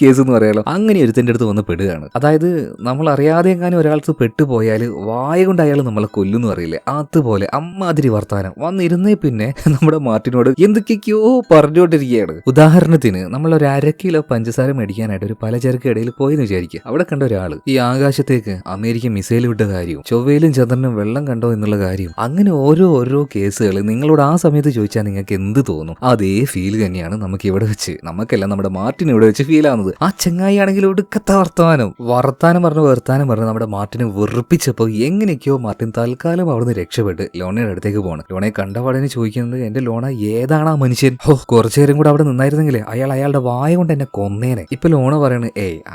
കേസ് എന്ന് പറയാലോ, അങ്ങനെ ഒരുത്തന്റെ അടുത്ത് വന്ന് പെടുകയാണ്. അതായത് നമ്മൾ അറിയാതെ എങ്ങാനും ഒരാൾക്ക് പെട്ടുപോയാൽ വായ കൊണ്ട് അയാൾ നമ്മളെ കൊല്ലുന്നു അറിയില്ലേ, അതുപോലെ അമ്മാതിരി വർത്താനം വന്നിരുന്നേ. പിന്നെ നമ്മുടെ മാർട്ടിനോട് എന്തൊക്കെയോ പറഞ്ഞുകൊണ്ടിരിക്കുകയാണ്. ഉദാഹരണത്തിന് നമ്മൾ ഒരു 1/2 കിലോ പഞ്ചസാര മേടിക്കാനായിട്ട് ഒരു പലചരക്ക് ഇടയിൽ പോയെന്ന് വിചാരിക്കുക. അവിടെ കണ്ട ഒരാള് ഈ ആകാശത്തേക്ക് അമേരിക്ക മിസൈൽ വിട്ട കാര്യവും ചൊവ്വയിലും ചന്ദ്രനും വെള്ളം കണ്ടോ എന്നുള്ള കാര്യം, അങ്ങനെ ഓരോ കേസുകൾ നിങ്ങളോട് ആ സമയത്ത് ചോദിച്ചാൽ നിങ്ങൾക്ക് എന്ത് തോന്നും? അതേ ഫീൽ തന്നെയാണ് നമുക്ക് ഇവിടെ വെച്ച്, നമുക്കല്ല നമ്മുടെ മാർട്ടിൻ ഇവിടെ വെച്ച് ഫീൽ ആവുന്നത്. ആ ചെങ്ങായി ആണെങ്കിൽ ഒടുക്കത്തെ വർത്താനം പറഞ്ഞ് നമ്മുടെ മാർട്ടിനെ വെറുപ്പിച്ചപ്പോൾ എങ്ങനെയൊക്കെയോ മാർട്ടിൻ തൽക്കാലം അവിടുന്ന് രക്ഷപ്പെട്ട് ലോണയുടെ അടുത്തേക്ക് പോകണം. ലോണയെ കണ്ടപാടനെ ചോദിക്കുന്നത്, എന്റെ ലോണ ഏതാണ് ആ മനുഷ്യൻ? കുറച്ചു നേരം കൂടെ അവിടെ നിന്നായിരുന്നെങ്കിലേ അയാളുടെ വായ കൊണ്ട് എന്നെ കൊന്നേനെ. ഇപ്പൊ ലോണ പറയണ,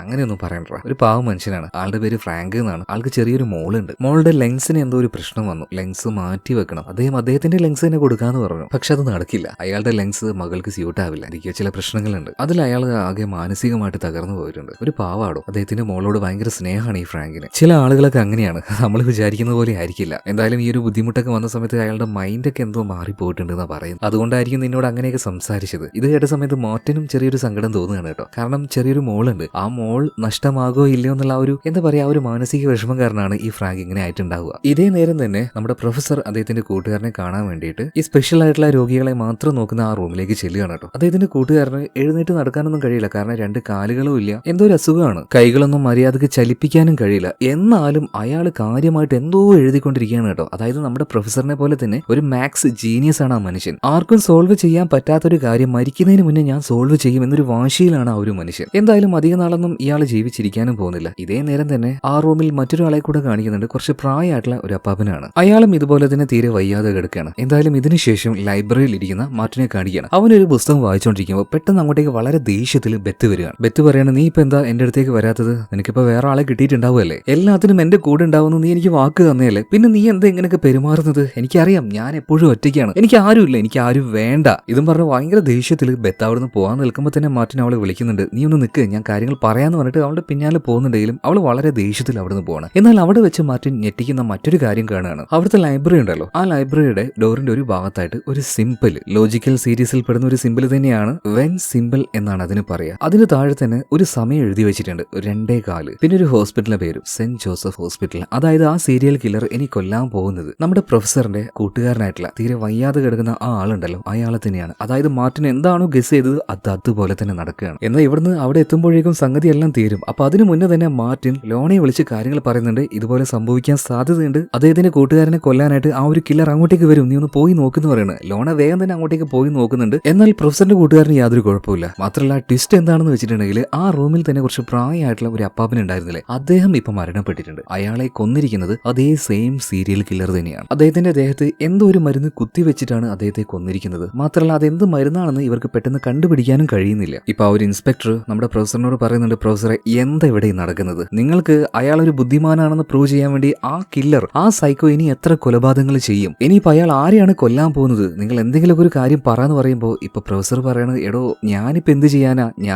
അങ്ങനെയൊന്നും പറയണ്ട, ഒരു പാവം മനുഷ്യനാണ്, ആളുടെ പേര് ഫ്രാങ്ക് എന്നാണ്, ആൾക്ക് ചെറിയൊരു മോളുണ്ട്, മോളുടെ ലെങ്സിന് എന്തോ ഒരു പ്രശ്നം വന്നു, ലെങ്സ് മാറ്റി വെക്കണം, അദ്ദേഹത്തിന്റെ ലെങ്സ് തന്നെ കൊടുക്കാന്ന് പറഞ്ഞു. പക്ഷെ അത് നടക്കില്ല, അയാളുടെ ലെങ്സ് മകൾക്ക് സ്യൂട്ട് ആവില്ല, എനിക്ക് ചില പ്രശ്നങ്ങളുണ്ട്. അതിൽ അയാൾ ആകെ മാനസികമായിട്ട് തകർന്നു പോയിട്ടുണ്ട്. ഒരു പാവാടോ, അദ്ദേഹത്തിന്റെ മോളോട് ഭയങ്കര സ്നേഹമാണ് ഈ ഫ്രാങ്കിന്. ചില ആളുകളൊക്കെ അങ്ങനെയാണ്, നമ്മൾ വിചാരിക്കുന്ന പോലെ ആയിരിക്കില്ല. എന്തായാലും ഈ ഒരു ബുദ്ധിമുട്ടൊക്കെ വന്ന സമയത്ത് അയാളുടെ മൈൻഡൊക്കെ എന്തോ മാറിപ്പോയിട്ടുണ്ടെന്നാ പറയുന്നത്. അതുകൊണ്ടായിരിക്കും നിന്നോട് അങ്ങനെയൊക്കെ സംസാരിച്ചത്. ഇത് കേട്ട സമയത്ത് മാർട്ടിനും ചെറിയൊരു സങ്കടം തോന്നുകയാണ് കേട്ടോ. കാരണം ചെറിയൊരു മോളുണ്ട്, ആ മോൾ നഷ്ടമാകോ ഇല്ലയോ എന്നുള്ള ആ ഒരു എന്താ പറയാ ഒരു മാനസിക വിഷമം കാരണമാണ് ഈ ഫ്രാങ്ക് ഇങ്ങനെ ആയിട്ടുണ്ടാവുക. ഇതേ നേരം തന്നെ നമ്മുടെ പ്രൊഫസർ അദ്ദേഹത്തിന്റെ കൂട്ടുകാരനെ കാണാൻ വേണ്ടിയിട്ട് ഈ സ്പെഷ്യൽ ആയിട്ടുള്ള രോഗികളെ മാത്രം നോക്കുന്ന ആ റൂമിലേക്ക് ചെല്ലുകയാണ് കേട്ടോ. അദ്ദേഹത്തിന്റെ കൂട്ടുകാരന് എഴുന്നേറ്റ് നടക്കാനൊന്നും കഴിയില്ല, കാരണം 2 കാലുകളും ഇല്ല, എന്തോ ഒരു അസുഖമാണ്, കൈകളൊന്നും മര്യാദക്ക് ചലിപ്പിക്കാനും കഴിയില്ല. എന്നാലും അയാൾ കാര്യമായിട്ട് എന്തോ എഴുതിക്കൊണ്ടിരിക്കുകയാണ് കേട്ടോ. അതായത് നമ്മുടെ പ്രൊഫസറിനെ പോലെ തന്നെ ഒരു മാത്സ് ജീനിയസ് ആണ് ആ മനുഷ്യൻ. ആർക്കും സോൾവ് ചെയ്യാൻ പറ്റാത്തൊരു കാര്യം മരിക്കുന്നതിന് മുന്നേ ഞാൻ സോൾവ് ചെയ്യും എന്നൊരു വാശിയിലാണ് ആ ഒരു മനുഷ്യൻ. എന്തായാലും അധിക നാളൊന്നും ഇയാൾ ജീവിച്ചിരിക്കാനും പോകുന്നില്ല. ഇതേ നേരം തന്നെ ആ റൂമിൽ മറ്റൊരാളെ കൂടെ കാണിക്കുന്നുണ്ട്, കുറച്ച് പ്രായമായിട്ടുള്ള ഒരു അപ്പാപ്പനാണ്. അയാളും ഇതുപോലെ തന്നെ തീരെ വയ്യാതെ കിടക്കുകയാണ്. എന്തായാലും ഇതിനുശേഷം ലൈബ്രറിയിൽ ഇരിക്കുന്ന മാർട്ടിനെ കാണിക്കുകയാണ്. അവനൊരു പുസ്തകം വായിച്ചുകൊണ്ടിരിക്കുമ്പോൾ പെട്ടെന്ന് അങ്ങോട്ടേക്ക് വളരെ ദേഷ്യത്തിൽ ബെത്ത് വരികയാണ്. ബെത്ത് പറയാണ്, നീ ഇപ്പൊ എന്താ എന്റെ അടുത്തേക്ക് വരാത്തത്? നിനക്കിപ്പോ വേറെ ആളെ കിട്ടിയിട്ടുണ്ടാവുമല്ലേ, എല്ലാത്തിനും എന്റെ കൂടെ ഉണ്ടാവുന്നു, നീ എനിക്ക് വാക്ക് തന്നെയല്ലേ, പിന്നെ നീ എന്താ ഇങ്ങനെയൊക്കെ പെരുമാറുന്നത്? എനിക്കറിയാം, ഞാൻ എപ്പോഴും ഒറ്റയ്ക്കാണ്, എനിക്ക് ആരുമില്ല, എനിക്ക് ആരും വേണ്ട. ഇതും പറഞ്ഞ് ഭയങ്കര ദേഷ്യത്തിൽ ബെത്ത് അവിടുന്ന് പോകാൻ നിൽക്കുമ്പോൾ തന്നെ മാർട്ടിൻ അവളെ വിളിക്കുന്നുണ്ട്. നീ ഒന്ന് നിൽക്ക്, ഞാൻ കാര്യങ്ങൾ പറയാന്ന് പറഞ്ഞിട്ട് അവളുടെ പിന്നാലെ പോകുന്നുണ്ടെങ്കിലും അവൾ വളരെ ദേഷ്യത്തിൽ അവിടുന്ന് പോകണം. എന്നാൽ അവിടെ വെച്ച് മാർട്ടിൻ ഞെട്ടിക്കുന്ന മറ്റൊരു കാര്യം കാണുകയാണ്. അവിടുത്തെ ലൈബ്രറി ഉണ്ടല്ലോ, ആ ലൈബ്രറിയുടെ ഡോറിന്റെ ഒരു ഭാഗത്തായിട്ട് ഒരു സിമ്പിൾ, ലോജിക്കൽ സീരീസിൽ പെടുന്ന ഒരു സിമ്പിൾ തന്നെയാണ് വെൻ സിമ്പിൾ എന്നാണ് അതിന് പറയാ. അതിന് താഴെ തന്നെ ഒരു സമയം എഴുതി വെച്ചിട്ടുണ്ട്, 2:15. പിന്നെ ഒരു ഹോസ്പിറ്റലിന്റെ പേരും സെന്റ് ജോസഫ് ഹോസ്പിറ്റൽ. അതായത് ആ സീരിയൽ കില്ലർ ഇനി കൊല്ലാൻ പോകുന്നത് നമ്മുടെ പ്രൊഫസറിന്റെ കൂട്ടുകാരനായിട്ടുള്ള തീരെ വയ്യാതെ കിടക്കുന്ന ആ ആളുണ്ടല്ലോ, അയാളെ തന്നെയാണ്. അതായത് മാർട്ടിൻ എന്താണോ ഗസ് ചെയ്തത് അത് അതുപോലെ തന്നെ നടക്കുകയാണ്. എന്നാൽ ഇവിടുന്ന് അവിടെ എത്തുമ്പോഴേക്കും സംഗതി എല്ലാം തീരും. അപ്പൊ അതിനു മുന്നേ തന്നെ മാർട്ടിൻ ലോണയെ വിളിച്ച് കാര്യങ്ങൾ പറയുന്നുണ്ട്, ഇതുപോലെ സംഭവിക്കാൻ സാധ്യതയുണ്ട്, അദ്ദേഹത്തിന്റെ കൂട്ടുകാരനെ കൊല്ലാനായിട്ട് ആ ഒരു കില്ലർ അങ്ങോട്ടേക്ക് വരും, നീ ഒന്ന് പോയി നോക്കുന്നു പറയുന്നത്. ലോണ വേഗം തന്നെ അങ്ങോട്ടേക്ക് പോയി നോക്കുന്നുണ്ട്. എന്നാൽ പ്രൊഫസറിന്റെ കൂട്ടുകാരന് യാതൊരു കുഴപ്പമില്ല. മാത്രമല്ല ട്വിസ്റ്റ് എന്താണെന്ന് വെച്ചിട്ടുണ്ടെങ്കിൽ ആ റൂമിൽ തന്നെ കുറച്ച് പ്രായമായിട്ടുള്ള ഒരു അപ്പാപ്പൻ ഉണ്ടായിരുന്നില്ലേ, അദ്ദേഹം ഇപ്പൊ മരണപ്പെട്ടിട്ടുണ്ട്. അയാളെ കൊന്നിരിക്കുന്നത് അതേ സെയിം സീരിയൽ കില്ലർ തന്നെയാണ്. അദ്ദേഹത്തിന്റെ ദേഹത്ത് എന്തോ ഒരു മരുന്ന് കുത്തിവെച്ചിട്ടാണ് അദ്ദേഹത്തെ കൊന്നിരിക്കുന്നത്. മാത്രമല്ല അതെന്ത് മരുന്നാണെന്ന് ഇവർക്ക് പെട്ടെന്ന് കണ്ടുപിടിക്കാനും കഴിയുന്നില്ല. ഇപ്പൊ ആ ഒരു ഇൻസ്പെക്ടർ നമ്മുടെ പ്രൊഫസറിനോട് പറയുന്നുണ്ട്, പ്രൊഫസറെ എന്താ ഇവിടെ നടക്കുന്നത്? നിങ്ങൾക്ക് അയാൾ ഒരു ബുദ്ധിമാനാണെന്ന് പ്രൂവ് ചെയ്യാൻ വേണ്ടി ആ കില്ലർ, ആ സൈക്കോ ഇനി എത്ര കൊലപാതകങ്ങൾ ചെയ്യും? ഇനിയിപ്പോ അയാൾ ആരെയാണ് കൊല്ലാൻ പോകുന്നത്? നിങ്ങൾ എന്തെങ്കിലുമൊക്കെ ഒരു കാര്യം പറയാന്ന് പറയുമ്പോൾ ഇപ്പൊ പ്രൊഫസർ പറയണത്, എടോ ഞാനിപ്പോ എന്ത് ചെയ്യാനാ,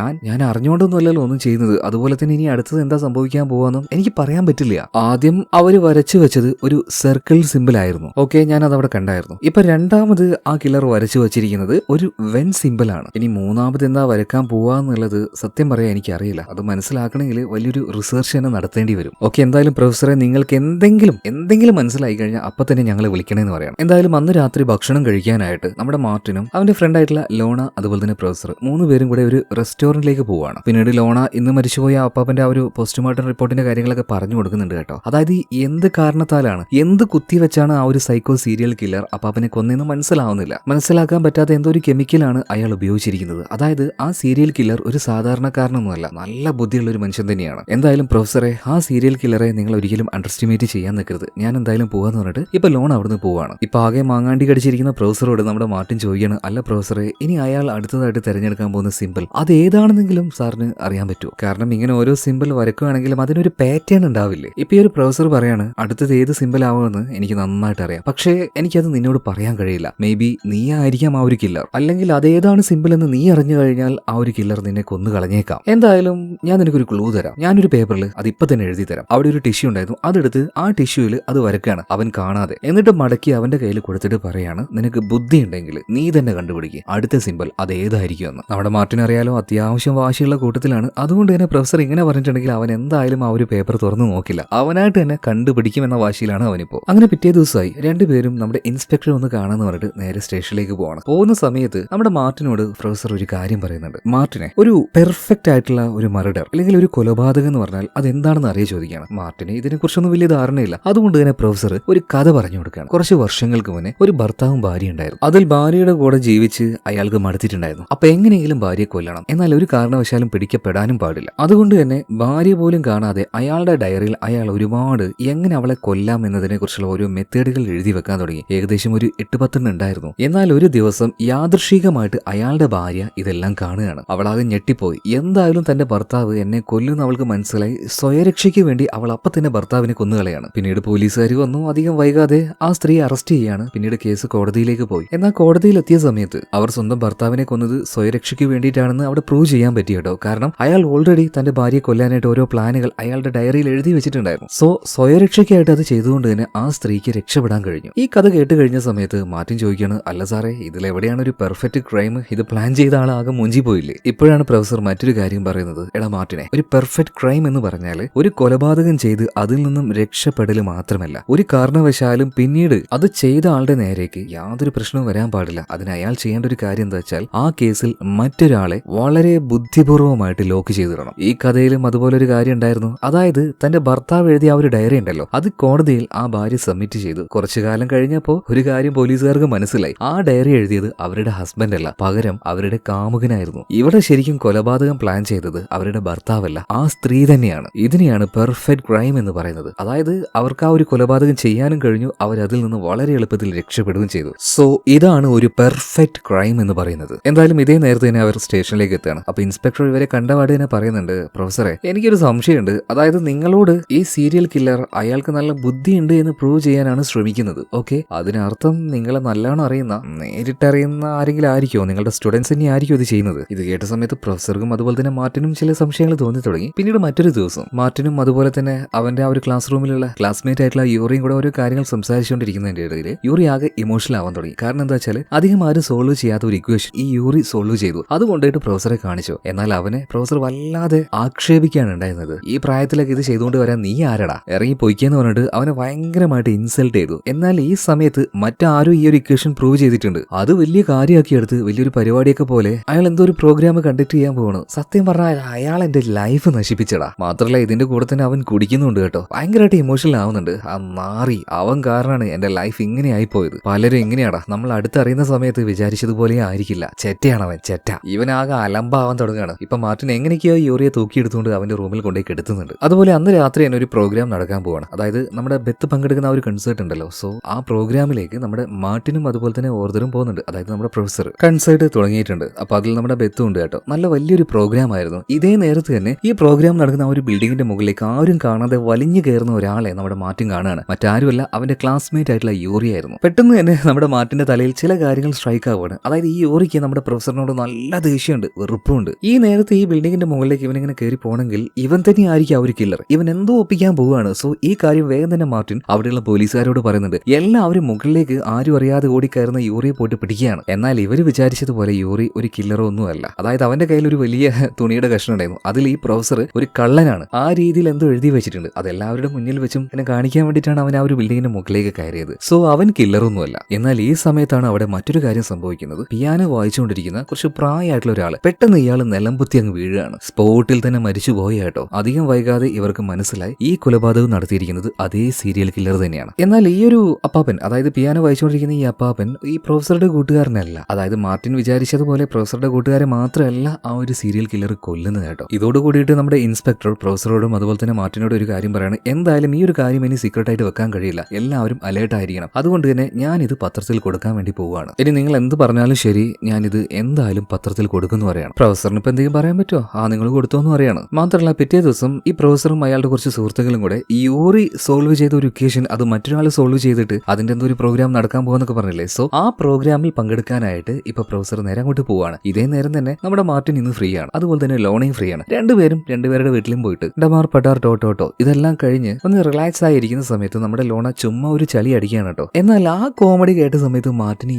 ഞാൻ അറിഞ്ഞുകൊണ്ടൊന്നുമല്ലല്ലോ ഒന്നും ചെയ്യുന്നത്, അതുപോലെ തന്നെ ഇനി അടുത്തത് എന്താ സംഭവിക്കാൻ പോവാന്നും എനിക്ക് പറയാൻ പറ്റില്ല. ആദ്യം അവര് വരച്ചു വെച്ചത് ഒരു സർക്കിൾ സിമ്പിൾ ആയിരുന്നു. ഓക്കെ, ഞാൻ അതവിടെ കണ്ടായിരുന്നു. ഇപ്പൊ രണ്ടാമത് ആ കില്ലർ വരച്ചു വെച്ചിരിക്കുന്നത് ഒരു വെൻ സിമ്പിൾ ആണ്. ഇനി മൂന്നാമത് എന്താ വരക്കാൻ പോവാന്നുള്ളത് സത്യം പറയാൻ എനിക്കറിയില്ല. അത് മനസ്സിലാക്കണമെങ്കിൽ വലിയൊരു റിസർച്ച് തന്നെ നടത്തേണ്ടി വരും. ഓക്കെ, എന്തായാലും പ്രൊഫസറെ നിങ്ങൾക്ക് എന്തെങ്കിലും മനസ്സിലായി കഴിഞ്ഞാൽ അപ്പൊ തന്നെ ഞങ്ങളെ വിളിക്കണമെന്ന് പറയണം. എന്തായാലും അന്ന് രാത്രി ഭക്ഷണം കഴിക്കാനായിട്ട് നമ്മുടെ മാർട്ടിനും അവന്റെ ഫ്രണ്ട് ആയിട്ടുള്ള ലോണ അതുപോലെ തന്നെ പ്രൊഫസർ 3 പേരും കൂടെ ഒരു റെസ്റ്റോറന്റിലേക്ക് പോവാണ്. പിന്നീട് ലോണ ഇന്ന് മരിച്ചുപോയ അപ്പാപ്പന്റെ ആ ഒരു പോസ്റ്റ്മോർട്ടം റിപ്പോർട്ടിന്റെ കാര്യങ്ങളൊക്കെ പറഞ്ഞു കൊടുക്കുന്നുണ്ട് കേട്ടോ. അതായത് എന്ത് കാരണത്താലാണ്, എന്ത് കുത്തിവെച്ചാണ് ആ ഒരു സൈക്കോ സീരിയൽ കില്ലർ അപ്പാപ്പനെ കൊന്നെന്ന് മനസ്സിലാവുന്നില്ല. മനസ്സിലാക്കാൻ പറ്റാത്ത എന്തോ ഒരു കെമിക്കലാണ് അയാൾ ഉപയോഗിച്ചിരിക്കുന്നത്. അതായത് ആ സീരിയൽ കില്ലർ ഒരു സാധാരണക്കാരനൊന്നുമല്ല, നല്ല ബുദ്ധിയുള്ള ഒരു മനുഷ്യൻ തന്നെയാണ്. എന്തായാലും പ്രൊഫസറെ, ആ സീരിയൽ കില്ലറെ നിങ്ങൾ ഒരിക്കലും അണ്ടർ എസ്റ്റിമേറ്റ് ചെയ്യാൻ നിൽക്കരുത്. ഞാൻ എന്തായാലും പോവാന്ന് പറഞ്ഞിട്ട് ഇപ്പൊ ലോൺ അവിടുന്ന് പോവാണ്. ഇപ്പൊ ആകെ മാങ്ങാണ്ടി കടിച്ചിരിക്കുന്ന പ്രൊഫസറോട് നമ്മുടെ മാർട്ടിൻ ചോദിക്കുകയാണ്, അല്ല പ്രൊഫസറെ, ഇനി അയാൾ അടുത്തതായിട്ട് തെരഞ്ഞെടുക്കാൻ പോകുന്ന സിമ്പിൾ അത് ഏതാണെന്നെങ്കിലും സാറിന് അറിയാൻ പറ്റുമോ? കാരണം ഇങ്ങനെ ഓരോ സിമ്പിൾ വരക്കുകയാണെങ്കിലും അതിനൊരു പാറ്റേൺ ഉണ്ടാവില്ലേ? ഇപ്പൊ ഈ ഒരു പ്രൊഫസർ പറയാണ്, അടുത്തത് ഏത് സിമ്പിൾ ആവുമെന്ന് എനിക്ക് നന്നായിട്ട് അറിയാം, പക്ഷേ എനിക്കത് നിന്നോട് പറയാൻ കഴിയില്ല. മേ ബി നീ ആയിരിക്കാം ആ ഒരു കില്ലർ, അല്ലെങ്കിൽ അതേതാണ് സിമ്പിൾ എന്ന് നീ അറിഞ്ഞു കഴിഞ്ഞാൽ ആ ഒരു കില്ലർ നിന്നെ കൊന്നു കളഞ്ഞേക്കാം. എന്തായാലും ഞാൻ നിനക്കൊരു ക്ലൂ തരാം. ഞാനൊരു പേപ്പറിൽ അത് ഇപ്പൊ തന്നെ എഴുതി തരാം. അവിടെ ഒരു ടിഷ്യൂ ഉണ്ടായിരുന്നു, അതെടുത്ത് ആ ടിഷ്യൂവിൽ അത് വരക്കാണ് അവൻ കാണാതെ. എന്നിട്ട് മടക്കി അവന്റെ കയ്യിൽ കൊടുത്തിട്ട് പറയാണ്, നിനക്ക് ബുദ്ധി ഉണ്ടെങ്കിൽ നീ തന്നെ കണ്ടുപിടിക്കുക അടുത്ത സിമ്പിൾ അതേതായിരിക്കും എന്ന്. നമ്മുടെ മാർട്ടിൻ അറിയാലോ, അത്യാവശ്യം വാശിയുള്ള കൂട്ടത്തിലാണ്. അതുകൊണ്ട് തന്നെ പ്രൊഫസർ ഇങ്ങനെ പറഞ്ഞിട്ടുണ്ടെങ്കിൽ അവൻ എന്തായാലും ആ ഒരു പേപ്പർ തുറന്നു നോക്കില്ല, അവനായിട്ട് തന്നെ കണ്ടുപിടിക്കുമെന്ന വാശിയിലാണ് അവനിപ്പോ. അങ്ങനെ പിറ്റേ ദിവസമായി രണ്ടുപേരും നമ്മുടെ ഇൻസ്പെക്ടർ ഒന്ന് കാണാന്ന് പറഞ്ഞിട്ട് നേരെ സ്റ്റേഷനിലേക്ക് പോവാണ്. പോകുന്ന സമയത്ത് നമ്മുടെ മാർട്ടിനോട് പ്രൊഫസർ ഒരു കാര്യം പറയുന്നുണ്ട്. മാർട്ടിനെ, ഒരു പെർഫെക്റ്റ് ആയിട്ടുള്ള ഒരു മർഡർ അല്ലെങ്കിൽ ഒരു കൊലപാതകം എന്ന് പറഞ്ഞാൽ അതെന്താണെന്ന് അറിയാൻ ചോദിക്കുകയാണ്. മാർട്ടിന് ഇതിനെക്കുറിച്ചൊന്നും വലിയ ധാരണയില്ല. അതുകൊണ്ട് തന്നെ പ്രൊഫസർ ഒരു കഥ പറഞ്ഞു കൊടുക്കുകയാണ്. കുറച്ച് വർഷങ്ങൾക്ക് മുന്നേ ഒരു ഭർത്താവും ഭാര്യ ഉണ്ടായിരുന്നു. അതിൽ ഭാര്യയുടെ കൂടെ ജീവിച്ച് അയാൾക്ക് മടുത്തിട്ടുണ്ടായിരുന്നു. അപ്പൊ എങ്ങനെയെങ്കിലും ഭാര്യയെ കൊല്ലണം, എന്നാൽ ഒരു കാരണവശാലും പിടിക്കപ്പെടാനും പാടില്ല. അതുകൊണ്ട് തന്നെ ഭാര്യ പോലും കാണാതെ അയാളുടെ ഡയറിയിൽ അയാൾ ഒരുപാട് എങ്ങനെ അവളെ കൊല്ലാം എന്നതിനെ കുറിച്ചുള്ള ഓരോ മെത്തേഡുകൾ എഴുതി വെക്കാൻ തുടങ്ങി. ഏകദേശം ഒരു 8-10 ഉണ്ടായിരുന്നു. എന്നാൽ ഒരു ദിവസം യാദൃശ്ചികമായിട്ട് അയാളുടെ ഭാര്യ ഇതെല്ലാം കാണുകയാണ്. അവളാകെ ഞെട്ടിപ്പോയി. എന്തായാലും തന്റെ ഭർത്താവ് എന്നെ കൊല്ലുന്ന അവൾക്ക് മനസ്സിലായി. സ്വയരക്ഷയ്ക്ക് വേണ്ടി അവൾ അപ്പൊ തന്നെ ഭർത്താവിനെ കൊന്നുകളയാണ്. പിന്നീട് പോലീസുകാർ വന്നു. അധികം വൈകാതെ ആ സ്ത്രീ അറസ്റ്റ് ചെയ്യാണ്. പിന്നീട് കേസ് കോടതിയിലേക്ക് പോയി. എന്നാൽ കോടതിയിലെത്തിയ സമയത്ത് അവർ സ്വന്തം ഭർത്താവിനെ കൊന്നത് സ്വയരക്ഷയ്ക്ക് വേണ്ടിയിട്ടാണെന്ന് അവിടെ പ്രൂവ് ചെയ്യാൻ പറ്റി കേട്ടോ. കാരണം അയാൾ ഓൾറെഡി തന്റെ ഭാര്യയെ കൊല്ലാനായിട്ട് ഓരോ പ്ലാനുകൾ അയാളുടെ ഡയറിയിൽ എഴുതി വെച്ചിട്ടുണ്ടായിരുന്നു. സോ സ്വയരക്ഷയ്ക്കായിട്ട് അത് ചെയ്തുകൊണ്ട് തന്നെ ആ സ്ത്രീക്ക് രക്ഷപ്പെടാൻ കഴിഞ്ഞു. ഈ കഥ കേട്ട് കഴിഞ്ഞ സമയത്ത് മാർട്ടിൻ ചോദിക്കുകയാണ്, അല്ല സാറേ, ഇതിലെവിടെയാണ് ഒരു പെർഫെക്റ്റ് ക്രൈം? ഇത് പ്ലാൻ ചെയ്ത ആളാകെ മുഞ്ചി പോയില്ലേ? ഇപ്പോഴാണ് പ്രൊഫസർ മറ്റൊരു കാര്യം പറയുന്നത്. എടാ മാർട്ടിനെ, ഒരു പെർഫെക്റ്റ് ക്രൈം എന്ന് പറഞ്ഞാൽ ഒരു കൊലപാതകം ചെയ്ത് അതിൽ നിന്നും രക്ഷപ്പെടൽ മാത്രമല്ല, ഒരു കാരണവശാലും പിന്നീട് അത് ചെയ്ത ആളുടെ നേരേക്ക് യാതൊരു പ്രശ്നവും വരാൻ പാടില്ല. അതിന് അയാൾ ചെയ്യേണ്ട ഒരു കാര്യം എന്താ വെച്ചാൽ ആ കേസിൽ മറ്റൊരാളെ വളരെ ബുദ്ധിപൂർവ്വമായിട്ട് ലോക്ക് ചെയ്തിടണം. ഈ കഥയിലും അതുപോലെ ഒരു കാര്യം ഉണ്ടായിരുന്നു. അതായത് തന്റെ ഭർത്താവ് എഴുതിയ ആ ഒരു ഡയറി ഉണ്ടല്ലോ, അത് കോടതിയിൽ ആ ഭാര്യ സബ്മിറ്റ് ചെയ്തു. കുറച്ചു കാലം കഴിഞ്ഞപ്പോ ഒരു കാര്യം പോലീസുകാർക്ക് മനസ്സിലായി. ആ ഡയറി എഴുതിയത് അവരുടെ ഹസ്ബൻഡ് അല്ല, പകരം അവരുടെ കാമുകനായിരുന്നു. ഇവിടെ ശരിക്കും കൊലപാതകം പ്ലാൻ ചെയ്തത് അവരുടെ ഭർത്താവല്ല, ആ സ്ത്രീ തന്നെയാണ്. ഇതിനെയാണ് പെർഫെക്റ്റ് ക്രൈം എന്ന് പറയുന്നത്. അതായത് അവർക്ക് ആ ഒരു കൊലപാതകം ചെയ്യാനും കഴിഞ്ഞു, അവരതിൽ നിന്ന് വളരെ എളുപ്പത്തിൽ രക്ഷപ്പെടുകയും ചെയ്തു. സോ ഇതാണ് ഒരു പെർഫെക്റ്റ് ക്രൈം എന്ന് പറയുന്നത്. എന്തായാലും ഇതേ നേരത്തെ തന്നെ അവർ സ്റ്റേഷനിലേക്ക് എത്തുകയാണ്. അപ്പൊ ഇൻസ്പെക്ടർ ഇവരെ കണ്ടപാട് തന്നെ പറയുന്നുണ്ട്, പ്രൊഫസറെ, എനിക്കൊരു സംശയമുണ്ട്. അതായത് നിങ്ങളോട് ഈ സീരിയൽ കില്ലർ അയാൾക്ക് നല്ല ബുദ്ധിയുണ്ട് എന്ന് പ്രൂവ് ചെയ്യാനാണ് ശ്രമിക്കുന്നത്. ഓക്കെ, അതിനർത്ഥം നിങ്ങളെ നല്ലോണം അറിയുന്ന, നേരിട്ടറിയുന്ന ആരെങ്കിലും ആയിരിക്കുമോ? നിങ്ങളുടെ സ്റ്റുഡൻസ് തന്നെ ആയിരിക്കും ഇത് ചെയ്യുന്നത്? ഇത് കേട്ട സമയത്ത് പ്രൊഫസർക്കും അതുപോലെ തന്നെ മാർട്ടിനും ചില സംശയങ്ങൾ തോന്നി തുടങ്ങി. പിന്നീട് മറ്റൊരു ദിവസം മാർട്ടിനും അതുപോലെ തന്നെ അവന്റെ ആ ഒരു ക്ലാസ് റൂമിലുള്ള ക്ലാസ്മേറ്റ് ആയിട്ടുള്ള യൂറിയും കൂടെ ഓരോ കാര്യങ്ങൾ സംസാരിച്ചുകൊണ്ടിരിക്കുന്നതിന്റെ ഇടയിൽ യൂറി ആകെ ഇമോഷണൽ ആവാൻ തുടങ്ങി. കാരണം എന്താ വെച്ചാൽ അധികം ആരും സോൾവ് ചെയ്യാത്ത ഒരു ഇക്വേഷൻ ഈ യൂറി സോൾവ് ചെയ്തു. അതുകൊണ്ടായിട്ട് പ്രൊഫസറെ കാണിച്ചു. എന്നാൽ അവനെ പ്രൊഫസർ വല്ലാതെ ആക്ഷേപിക്കാണ് ഉണ്ടായിരുന്നത്. ഈ പ്രായത്തിലൊക്കെ ഇത് ചെയ്തുകൊണ്ട് വരാൻ നീ ആരടാ, ഇറങ്ങി പൊയ്ക്കെന്ന് പറഞ്ഞിട്ട് അവനെ ഭയങ്കരമായിട്ട് ഇൻസൾട്ട് ചെയ്തു. എന്നാൽ ഈ സമയത്ത് മറ്റാരും ഈ ഒരു ഇക്വേഷൻ പ്രൂവ് ചെയ്തിട്ടുണ്ട്. അത് വലിയ കാര്യമാക്കി എടുത്ത് വലിയൊരു പരിപാടിയൊക്കെ പോലെ അയാൾ എന്തോ ഒരു പ്രോഗ്രാം കണ്ടക്ട് ചെയ്യാൻ പോവാണ്. സത്യം പറഞ്ഞാൽ അയാൾ എന്റെ ലൈഫ് നശിപ്പിച്ചടാ. മാത്രമല്ല ഇതിന്റെ കൂടെ തന്നെ അവൻ കുടിക്കുന്നുണ്ട് കേട്ടോ. ഭയങ്കരമായിട്ട് ഇമോഷണൽ ആവുന്നുണ്ട്. ആ നാറി അവൻ കാരണമാണ് എന്റെ ലൈഫ് ഇങ്ങനെ ആയിപ്പോയത്. പലരും എങ്ങനെയാടാ നമ്മൾ അടുത്തറിയുന്ന സമയത്ത് വിചാരിച്ചതുപോലെ ആയിരിക്കില്ല. ചെറ്റയാണവൻ, ചെറ്റ. ഇവനാകെ അലമ്പാവാൻ തുടങ്ങുകയാണ്. ഇപ്പൊ മാർട്ടിൻ എങ്ങനെയൊക്കെയോ യൂറിയെ തൂക്കിയെടുത്തുകൊണ്ട് അവന്റെ റൂമിൽ കൊണ്ടുപോയി കെടുത്തുന്നുണ്ട്. അതുപോലെ അന്ന് രാത്രി തന്നെ ഒരു പ്രോഗ്രാം നടക്കാൻ പോവാണ്. അതായത് നമ്മുടെ ബെത്ത് പങ്കെടുക്കുന്ന ആ ഒരു കൺസേർട്ട് ഉണ്ടല്ലോ. സോ ആ പ്രോഗ്രാമിലേക്ക് നമ്മുടെ മാർട്ടിനും അതുപോലെ തന്നെ ഓർദറും പോകുന്നുണ്ട്. അതായത് നമ്മുടെ പ്രൊഫസർ കൺസേർട്ട് തുടങ്ങിയിട്ടുണ്ട്. അപ്പൊ അതിൽ നമ്മുടെ ബെത്തും ഉണ്ട് കേട്ടോ. നല്ല വലിയൊരു പ്രോഗ്രാം ആയിരുന്നു. ഇതേ നേരത്ത് തന്നെ ഈ പ്രോഗ്രാം നടക്കുന്ന ആ ഒരു ബിൽഡിങ്ങിന്റെ മുകളിലേക്ക് ആരും കാണാതെ വലിഞ്ഞു കയറുന്ന ഒരാളെ നമ്മുടെ മാർട്ടിൻ കാണുകയാണ്. മറ്റാരുമല്ല, അവന്റെ ക്ലാസ്മേറ്റ് ആയിട്ടുള്ള യൂറി ആയിരുന്നു. പെട്ടെന്ന് തന്നെ നമ്മുടെ മാർട്ടിന്റെ തലയിൽ ചില കാര്യങ്ങൾ സ്ട്രൈക്ക് ആവുകയാണ്. അതായത് ഈ യൂറിക്ക് നമ്മുടെ പ്രൊഫസറിനോട് നല്ല ദേഷ്യമുണ്ട്, വെറുപ്പുണ്ട്. ഈ നേരത്തെ ഈ ബിൽഡിങ്ങിന്റെ മുകളിലേക്ക് ഇവനിങ്ങനെ കയറി പോകണമെങ്കിൽ ഇവൻ തന്നെ ആയിരിക്കും ആ ഒരു കില്ലർ. ഇവൻ എന്തോ ഒപ്പിക്കാൻ പോവുകയാണ്. സോ ഈ കാര്യം വേഗം തന്നെ മാർട്ടിൻ അവിടെയുള്ള പോലീസുകാരോട് പറയുന്നുണ്ട്. എല്ലാവരും മുകളിലേക്ക് ആരും അറിയാതെ ഓടിക്കയറുന്ന യൂറിയെ പോയിട്ട് പിടിക്കുകയാണ്. എന്നാൽ ഇവർ വിചാരിച്ചതുപോലെ യൂറി ഒരു കില്ലറോ ഒന്നുമല്ല. അതായത് അവന്റെ കയ്യിൽ ഒരു വലിയ തുണിയുടെ കഷ്ണം ഉണ്ടായിരുന്നു. അതിൽ ഈ പ്രൊഫസർ ഒരു കള്ളനാണ് ആ രീതിയിൽ എന്തോ എഴുതി വെച്ചിട്ടുണ്ട്. അതെല്ലാവരുടെ മുന്നിൽ വെച്ചും എന്നെ കാണിക്കാൻ വേണ്ടിയിട്ടാണ് അവൻ ആ ഒരു ബിൽഡിങ്ങിന്റെ മുകളിലേക്ക് കയറിയത്. സോ അവൻ കില്ലറൊന്നുമല്ല. എന്നാൽ ഈ സമയത്താണ് അവിടെ മറ്റൊരു കാര്യം സംഭവിക്കുന്നത്. പിയാനോ വായിച്ചുകൊണ്ടിരിക്കുന്ന കുറച്ച് പ്രായമായിട്ടുള്ള ഒരാൾ പെട്ടെന്ന് ഇയാൾ നിലംപൊത്തി അങ്ങ് വീഴുകയാണ്. സ്പോട്ടിൽ തന്നെ മരിച്ചു പോയ കേട്ടോ. അധികം വൈകാതെ ഇവർക്ക് മനസ്സിലായി ഈ കൊലപാതകം നടത്തിയിരിക്കുന്നത് അതേ സീരിയൽ കില്ലർ തന്നെയാണ്. എന്നാൽ ഈ ഒരു അപ്പാപ്പൻ, അതായത് പിയാനോ വായിച്ചുകൊണ്ടിരിക്കുന്ന ഈ അപ്പാപ്പൻ ഈ പ്രൊഫസറുടെ കൂട്ടുകാരനല്ല. അതായത് മാർട്ടിൻ വിചാരിച്ചതുപോലെ പ്രൊഫസറുടെ കൂട്ടുകാരെ മാത്രമല്ല ആ ഒരു സീരിയൽ കില്ലർ കൊല്ലുന്നത് കേട്ടോ. ഇതോട് കൂടിയിട്ട് നമ്മുടെ ഇൻസ്പെക്ടർ പ്രൊഫസറോടും അതുപോലെ തന്നെ മാർട്ടിനോടും ഒരു കാര്യം പറയാണ്. എന്തായാലും ഈ ഒരു കാര്യം ഇനി സീക്രട്ട് ആയിട്ട് വെക്കാൻ കഴിയില്ല. എല്ലാവരും അലേർട്ട് ആയിരിക്കണം. അതുകൊണ്ട് തന്നെ ഞാൻ ഇത് പത്രത്തിൽ കൊടുക്കാൻ വേണ്ടി പോവുകയാണ്. ഇനി നിങ്ങൾ എന്ത് പറഞ്ഞാലും ശരി, ഞാനിത് എന്തായാലും പത്രത്തിൽ കൊടുക്കുന്നു പറയാണ്. പ്രൊഫസറിന് ഇപ്പൊ എന്തെങ്കിലും പറയാൻ പറ്റുമോ? നിങ്ങൾ കൊടുത്തോന്ന് പറയാണ്. മാത്രമല്ല പിറ്റേ ദിവസം ഈ പ്രൊഫസറും അയാളുടെ കുറച്ച് സുഹൃത്തുക്കളും കൂടെ ഈ യൂറി സോൾവ് ചെയ്ത ഒരു ഇക്വേഷൻ അത് മറ്റൊരാൾ സോൾവ് ചെയ്തിട്ട് അതിന്റെ എന്തോ ഒരു പ്രോഗ്രാം നടക്കാൻ പോകുന്നൊക്കെ പറഞ്ഞില്ലേ. സോ ആ പ്രോഗ്രാമിൽ പങ്കെടുക്കാനായിട്ട് ഇപ്പൊ പ്രൊഫസർ നേരെ അങ്ങോട്ട് പോവാണ്. ഇതേ നേരം തന്നെ നമ്മുടെ മാർട്ടിൻ ഇന്ന് ഫ്രീ ആണ്. അതുപോലെ തന്നെ ലോണയും ഫ്രീ ആണ്. രണ്ടുപേരും രണ്ടുപേരുടെ വീട്ടിലും പോയിട്ട് ഡമാർ പട്ടാർ ടോട്ടോ ഇതെല്ലാം കഴിഞ്ഞ് ഒന്ന് റിലാക്സ് ആയിരിക്കുന്ന സമയത്ത് നമ്മുടെ ലോണ ചുമ്മാ ഒരു ചളി അടിക്കുകയാണ് കേട്ടോ. എന്നാൽ ആ കോമഡി കേട്ട സമയത്ത് മാർട്ടിന്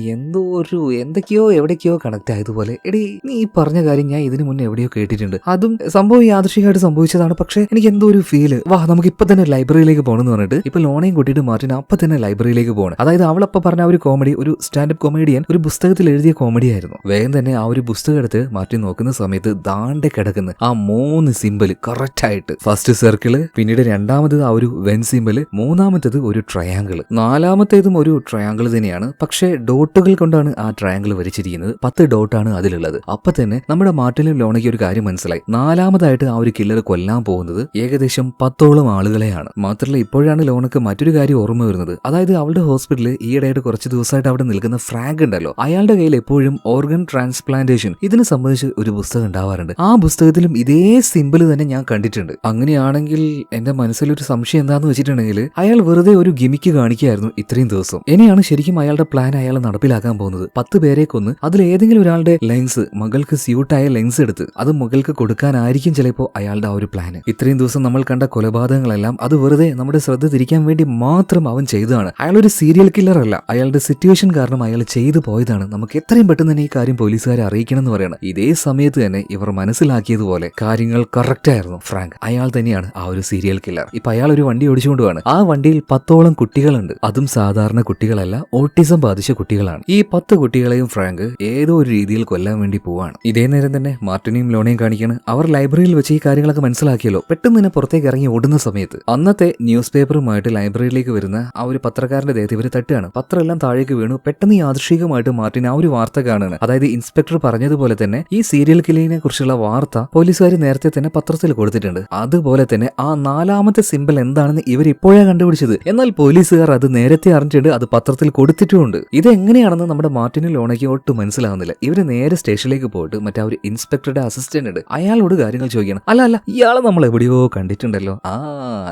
എന്തൊക്കെയോ എവിടേക്കോ കണക്ട് ആയതുപോലെ, എടി നീ ഈ പറഞ്ഞ കാര്യം ഞാൻ ഇതിനു മുന്നേ എവിടെയോ കേട്ടിട്ടുണ്ട്, അതും സംഭവം യാദൃശ്ചികമായിട്ട് സംഭവിച്ചതാണ്, പക്ഷെ എനിക്ക് എന്തോ ഒരു ഫീല്, വാ നമുക്ക് ഇപ്പൊ തന്നെ ലൈബ്രറിയിലേക്ക് പോകണമെന്ന് പറഞ്ഞിട്ട് ഇപ്പൊ ലോണയും കൂട്ടിയിട്ട് മാർട്ടിൻ അപ്പൊ തന്നെ ലൈബ്രറിയിലേക്ക് പോകണം. അതായത് അവളപ്പ പറഞ്ഞ ആ ഒരു കോമഡി ഒരു സ്റ്റാൻഡപ്പ് കൊമേഡിയൻ ഒരു പുസ്തകത്തിൽ എഴുതിയ കോമഡി ആയിരുന്നു. വേഗം തന്നെ ആ ഒരു പുസ്തകം എടുത്ത് മാർട്ടിൻ നോക്കുന്ന സമയത്ത് ദാണ്ടെ കിടക്കുന്ന ആ 3 സിമ്പിൾ കറക്റ്റ് ആയിട്ട്, ഫസ്റ്റ് സർക്കിള്, പിന്നീട് രണ്ടാമത് ആ ഒരു വെൻ സിമ്പിൾ, മൂന്നാമത്തേത് ഒരു ട്രയാങ്കിൾ, നാലാമത്തേതും ഒരു ട്രയാങ്കിൾ തന്നെയാണ്. പക്ഷേ ഡോട്ടുകൾ കൊണ്ടാണ് ആ ട്രയാങ്കിൾ വരച്ചിരിക്കുന്നത്. 10 ഡോട്ടാണ് അതിലുള്ളത്. അപ്പൊ തന്നെ നമ്മുടെ മാർട്ടിനും ലോണയ്ക്ക് ഒരു കാര്യം മനസ്സിലായി. നാലാമതായിട്ട് ആ ഒരു കില്ലർ കൊല്ലാൻ പോകുന്നത് ഏകദേശം 10ഓളം ആളുകളെയാണ്. മാത്രമല്ല ഇപ്പോഴാണ് ലോണക്ക് മറ്റൊരു കാര്യം ഓർമ്മ വരുന്നത്. അതായത് അവളുടെ ഹോസ്പിറ്റലിൽ ഈയിടെയായിട്ട് കുറച്ച് ദിവസമായിട്ട് അവിടെ നിൽക്കുന്ന ഫ്രാങ്ക് ഉണ്ടല്ലോ, അയാളുടെ കയ്യിൽ എപ്പോഴും ഓർഗൻ ട്രാൻസ്പ്ലാന്റേഷൻ ഇതിനെ സംബന്ധിച്ച് ഒരു പുസ്തകം ഉണ്ടാവാറുണ്ട്. ആ പുസ്തകത്തിലും ഇതേ സിമ്പിൾ തന്നെ ഞാൻ കണ്ടിട്ടുണ്ട്. അങ്ങനെയാണെങ്കിൽ എന്റെ മനസ്സിലൊരു സംശയം എന്താന്ന് വെച്ചിട്ടുണ്ടെങ്കിൽ അയാൾ വെറുതെ ഒരു ഗിമിക്ക് കാണിക്കുകയായിരുന്നു ഇത്രയും ദിവസം. ഇനിയാണ് ശരിക്കും അയാളുടെ പ്ലാൻ അയാൾ നടപ്പിലാക്കാൻ പോകുന്നത്. 10 പേരെ കൊന്ന് അതിൽ ഏതെങ്കിലും ഒരാളുടെ ലെൻസ്, മകൾക്ക് സ്യൂട്ടായ ലെൻസ് എടുത്ത് അത് മകൾക്ക് കൊടുക്കാനായിരിക്കും ചിലപ്പോൾ അയാളുടെ ആ ഒരു പ്ലാന്. ഇത്രയും ദിവസം നമ്മൾ കണ്ട കൊലപാതകങ്ങളെല്ലാം അത് വെറുതെ നമ്മുടെ ശ്രദ്ധ തിരിക്കാൻ വേണ്ടി മാത്രം അവൻ ചെയ്തതാണ്. അയാൾ ഒരു സീരിയൽ കില്ലർ അല്ല, അയാളുടെ സിറ്റുവേഷൻ കാരണം അയാൾ ചെയ്തു പോയതാണ്. നമുക്ക് എത്രയും പെട്ടെന്ന് തന്നെ ഈ കാര്യം പോലീസുകാരെ അറിയിക്കണം എന്ന് പറയണം. ഇതേ സമയത്ത് തന്നെ ഇവർ മനസ്സിലാക്കിയതുപോലെ കാര്യങ്ങൾ കറക്റ്റ് ആയിരുന്നു. ഫ്രാങ്ക് അയാൾ തന്നെയാണ് ആ ഒരു സീരിയൽ കില്ലർ. ഇപ്പൊ അയാൾ ഒരു വണ്ടി ഓടിച്ചുകൊണ്ടുപോവാണ്. ആ വണ്ടിയിൽ 10ഓളം കുട്ടികളുണ്ട്. അതും സാധാരണ കുട്ടികളല്ല, ഓട്ടിസം ബാധിച്ച കുട്ടികളാണ്. ഈ 10 കുട്ടികളെയും ഫ്രാങ്ക് ഏതോ ഒരു രീതിയിൽ കൊല്ലാൻ വേണ്ടി പോവാണ്. ഇതേ നേരം തന്നെ മാർട്ടിനെയും ലോണയും കാണിക്കാണ്. അവർ ലൈബ്രറിയിൽ വെച്ച് ഈ കാര്യങ്ങളൊക്കെ മനസ്സിലാക്കിയല്ലോ. പെട്ടെന്ന് തന്നെ പുറത്തേക്ക് ഇറങ്ങി ഓടുന്ന സമയത്ത് അന്നത്തെ ന്യൂസ് പേപ്പറുമായിട്ട് ലൈബ്രറിയിലേക്ക് വരുന്ന ആ ഒരു പത്രക്കാരന്റെ ദേഹത്ത് ഇവർ തട്ടുകയാണ്. പത്രം എല്ലാം താഴേക്ക് വീണു. പെട്ടെന്ന് യാദൃശ്ചികമായിട്ട് മാർട്ടിൻ ആ ഒരു വാർത്ത കാണുകയാണ്. അതായത് ഇൻസ്പെക്ടർ പറഞ്ഞതുപോലെ തന്നെ ഈ സീരിയൽ കില്ലിങ്ങിനെ കുറിച്ചുള്ള വാർത്ത പോലീസുകാർ നേരത്തെ തന്നെ പത്രത്തിൽ കൊടുത്തിട്ടുണ്ട്. അതുപോലെ തന്നെ ആ 4ാമത്തെ സിമ്പിൾ എന്താണെന്ന് ഇവർ ഇപ്പോഴാണ് കണ്ടുപിടിച്ചത്. എന്നാൽ പോലീസുകാർ അത് നേരത്തെ അറിഞ്ഞിട്ടുണ്ട്, അത് പത്രത്തിൽ കൊടുത്തിട്ടുമുണ്ട്. ഇതെങ്ങനെയാണെന്ന് നമ്മുടെ മാർട്ടിനും ലോണയ്ക്ക് ഒട്ടും മനസ്സിലാവുന്നില്ല. ഇവര് നേരെ സ്റ്റേഷനിലേക്ക് പോയിട്ട് മറ്റേ ഒരു ഇൻസ്പെക്ടറുടെ അസിസ്റ്റന്റ് ഉണ്ട്, അയാളോട് കാര്യങ്ങൾ ചോദിക്കണം. അല്ല ഇയാളെ നമ്മൾ എവിടെയോ കണ്ടിട്ടുണ്ടല്ലോ,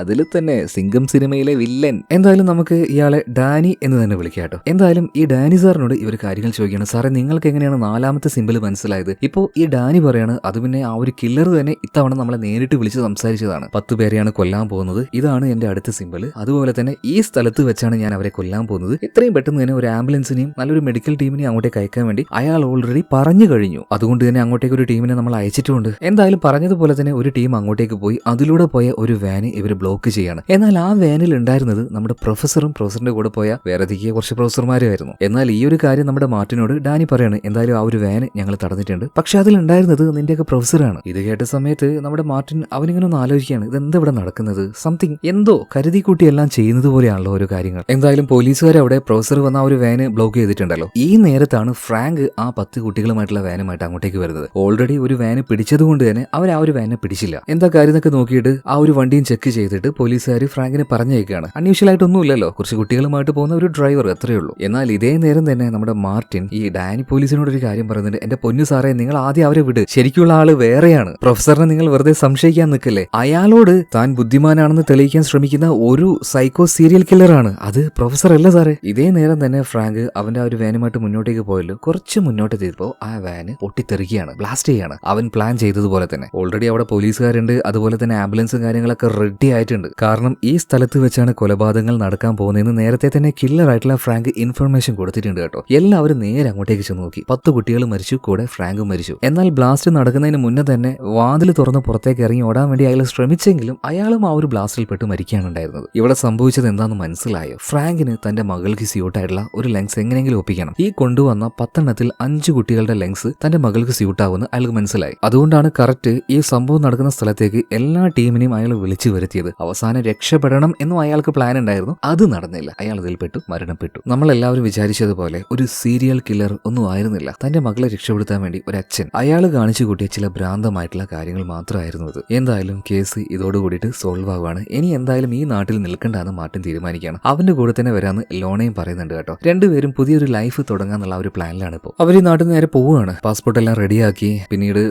അതിൽ തന്നെ സിംഗം സിനിമയിലെ വില്ലൻ. എന്തായാലും നമുക്ക് ഇയാളെ ഡാനി എന്ന് തന്നെ വിളിക്കാം കേട്ടോ. എന്തായാലും ഈ ഡാനി സാറിനോട് ഇവർ കാര്യങ്ങൾ ചോദിക്കണം. സാറേ നിങ്ങൾക്ക് എങ്ങനെയാണ് 4ാമത്തെ സിമ്പിൾ മനസ്സിലായത്? ഇപ്പോ ഈ ഡാനി പറയാണ്, അത് പിന്നെ ആ ഒരു കില്ലർ തന്നെ ഇത്തവണ നമ്മളെ നേരിട്ട് വിളിച്ച് സംസാരിച്ചതാണ്. 10 പേരെയാണ് കൊല്ലാൻ പോകുന്നത്, ഇതാണ് എന്റെ അടുത്ത സിമ്പിൾ, അതുപോലെ തന്നെ ഈ സ്ഥലത്ത് വെച്ചാണ് ഞാൻ അവരെ കൊല്ലാൻ പോകുന്നത്. എത്രയും പെട്ടെന്ന് തന്നെ ഒരു ആംബുലൻസിനെയും നല്ലൊരു മെഡിക്കൽ ടീമിനെയും അങ്ങോട്ടേക്ക് അയക്കാൻ വേണ്ടി അയാൾ ഓൾറെഡി പറഞ്ഞു കഴിഞ്ഞു. അതുകൊണ്ട് തന്നെ അങ്ങോട്ടേക്ക് ഒരു ടീമിനെ നമ്മൾ അയച്ചിട്ടുണ്ട്. എന്തായാലും പറഞ്ഞതുപോലെ തന്നെ ഒരു ടീം അങ്ങോട്ടേക്ക് പോയി അതിലൂടെ പോയ ഒരു വാന് ഇവർ ബ്ലോക്ക് ചെയ്യാണ്. എന്നാൽ ആ വാനിൽ ഉണ്ടായിരുന്നത് നമ്മുടെ പ്രൊഫസറും പ്രൊഫസറിന്റെ കൂടെ പോയ വേറെ കുറച്ച് പ്രൊഫസർമാരുമായിരുന്നു. എന്നാൽ ഈ ഒരു കാര്യം നമ്മുടെ മാർട്ടിനോട് ഡാനി പറയാണ്, എന്തായാലും ആ ഒരു വാന് ഞങ്ങൾ തടഞ്ഞിട്ടുണ്ട്, പക്ഷെ അതിലുണ്ടായിരുന്നത് നിന്റെയൊക്കെ പ്രൊഫസറാണ്. ഇത് കേട്ട സമയത്ത് നമ്മുടെ മാർട്ടിൻ അവനിങ്ങനെ ഒന്ന് ആലോചിക്കുകയാണ്, ഇതെന്താ ഇവിടെ നടക്കുന്നത്? സംതിങ് എന്തോ കരുതി കൂട്ടി എല്ലാം ചെയ്യുന്നത് പോലെയാണല്ലോ ഓരോ കാര്യങ്ങൾ. എന്തായാലും പോലീസുകാർ അവിടെ പ്രൊഫസർ വന്ന ആ ഒരു വാന് ബ്ലോക്ക് ചെയ്തിട്ടുണ്ടല്ലോ. ഈ നേരത്താണ് ഫ്രാങ്ക് ആ 10 കുട്ടികളുമായിട്ടുള്ള വാനുമായിട്ട് അങ്ങോട്ടേക്ക് വരുന്നത്. ഓൾറെഡി ഒരു വാന് പിടിച്ചതുകൊണ്ട് തന്നെ അവർ ആ ഒരു വാനെ പിടിച്ചില്ല. എന്താ കാര്യം എന്നൊക്കെ നോക്കിയിട്ട് ആ ഒരു വണ്ടിയും ചെക്ക് ചെയ്തിട്ട് പോലീസുകാർ ഫ്രാങ്കിനെ പറഞ്ഞേക്കാണ്. അൺയൂഷ്വൽ ആയിട്ടൊന്നും ഇല്ലല്ലോ, കുറച്ച് കുട്ടികളുമായിട്ട് പോകുന്ന ഒരു ഡ്രൈവർ, അത്രയേ ഉള്ളൂ. എന്നാൽ ഇതേ നേരം തന്നെ നമ്മുടെ മാർട്ടിൻ ഈ ഡാനി പോലീസിനോട് ഒരു കാര്യം പറയുന്നുണ്ട്, എന്റെ പൊന്നു സാറേ നിങ്ങൾ ആദ്യം അവരെ വിട്, ശരിക്കുള്ള ആള് വേറെയാണ്. പ്രൊഫസറിനെ നിങ്ങൾ വെറുതെ സംശയിക്കാൻ നിൽക്കല്ലേ. അയാളോട് താൻ ബുദ്ധിമാനാണെന്ന് തെളിയിക്കാൻ ശ്രമിക്കുന്ന ഒരു സൈക്കോ സീരിയൽ കില്ലറാണ്, അത് പ്രൊഫസർ അല്ല സാറേ. ഇതേ നേരം തന്നെ ഫ്രാങ്ക് അവന്റെ ആ ഒരു വാനുമായിട്ട് മുന്നോട്ടേക്ക് പോയല്ലോ. കുറച്ച് മുന്നോട്ട് ചെയ്തപ്പോ ആ വാന് പൊട്ടിത്തെറിക്കുകയാണ്, ബ്ലാസ്റ്റ് ചെയ്യാണ്. അവൻ പ്ലാൻ ചെയ്തതുപോലെ തന്നെ. ഓൾറെഡി അവിടെ പോലീസുകാരുണ്ട്, അതുപോലെ തന്നെ ആംബുലൻസും കാര്യങ്ങളൊക്കെ ഒക്കെ റെഡി ആയിട്ടുണ്ട്. കാരണം ഈ സ്ഥലത്ത് വെച്ചാണ് കൊലപാതകങ്ങൾ നടക്കാൻ പോകുന്നതെന്ന് നേരത്തെ തന്നെ കില്ലർ ആയിട്ടുള്ള ഫ്രാങ്ക് ഇൻഫർമേഷൻ കൊടുത്തിട്ടുണ്ട് കേട്ടോ. എല്ലാവരും നേരെ അങ്ങോട്ടേക്ക് ചെന്ന് നോക്കി. 10 കുട്ടികൾ മരിച്ചു, കൂടെ ഫ്രാങ്കും മരിച്ചു. എന്നാൽ ബ്ലാസ്റ്റ് നടക്കുന്നതിന് മുന്നേ തന്നെ വാതിൽ തുറന്ന് പുറത്തേക്ക് ഇറങ്ങി ഓടാൻ വേണ്ടി അയാൾ ശ്രമിച്ചെങ്കിലും അയാളും ആ ഒരു ബ്ലാസ്റ്റിൽ പെട്ട് മരിക്കുകയാണ് ഉണ്ടായിരുന്നത്. ഇവിടെ സംഭവിച്ചത് എന്താണെന്ന് മനസ്സിലായോ? ഫ്രാങ്കിന് തന്റെ മകൾക്ക് സ്യൂട്ടായിട്ടുള്ള ഒരു ലെങ്സ് എങ്ങനെയെങ്കിലും ഒപ്പിക്കണം. ഈ കൊണ്ടുവന്ന 10 എണ്ണത്തിൽ 5 കുട്ടികളുടെ ലെങ്സ് തന്റെ മകൾക്ക് സ്യൂട്ടാവുമെന്ന് അയാൾക്ക് മനസ്സിലായി. അതുകൊണ്ടാണ് കറക്റ്റ് ഈ സംഭവം നടക്കുന്ന സ്ഥലത്തേക്ക് എല്ലാ ടീമിനെയും അയാൾ വിളിച്ചു വരുത്തിയത്. അവസാനം രക്ഷപ്പെടണം എന്നും അയാൾക്ക് പ്ലാൻ ഉണ്ടായിരുന്നു. അത് നടന്നില്ല. അയാൾ അതിൽ പെട്ടു മരണപ്പെട്ടു. നമ്മളെല്ലാവരും വിചാരിച്ചതുപോലെ ഒരു സീരിയൽ കില്ലർ ഒന്നും ആയിരുന്നില്ല. തന്റെ മകളെ രക്ഷപ്പെടുത്താൻ വേണ്ടി ഒരു അച്ഛൻ അയാൾ കാണിച്ചു കൂട്ടിയ ചില ഭ്രാന്തമായിട്ടുള്ള കാര്യങ്ങൾ മാത്രമായിരുന്നു അത്. എന്തായാലും കേസ് ഇതോടുകൂടിയിട്ട് സോൾവ് ആവുകയാണ്. ഇനി എന്തായാലും ഈ നാട്ടിൽ നിൽക്കണ്ടെന്ന് മാർട്ടിൻ തീരുമാനിക്കുകയാണ്. അവന്റെ കൂടെ തന്നെ വരാന്ന് ലോണയും പറയുന്നുണ്ട് കേട്ടോ. രണ്ടുപേരും പുതിയൊരു ലൈഫ് തുടങ്ങാന്നുള്ള ഒരു പ്ലാനിലാണ് ഇപ്പോൾ. അവർ ഈ നാട്ടിൽ നേരെ പോവുകയാണ്. പാസ്പോർട്ട് എല്ലാം റെഡിയാക്കി പിന്നീട്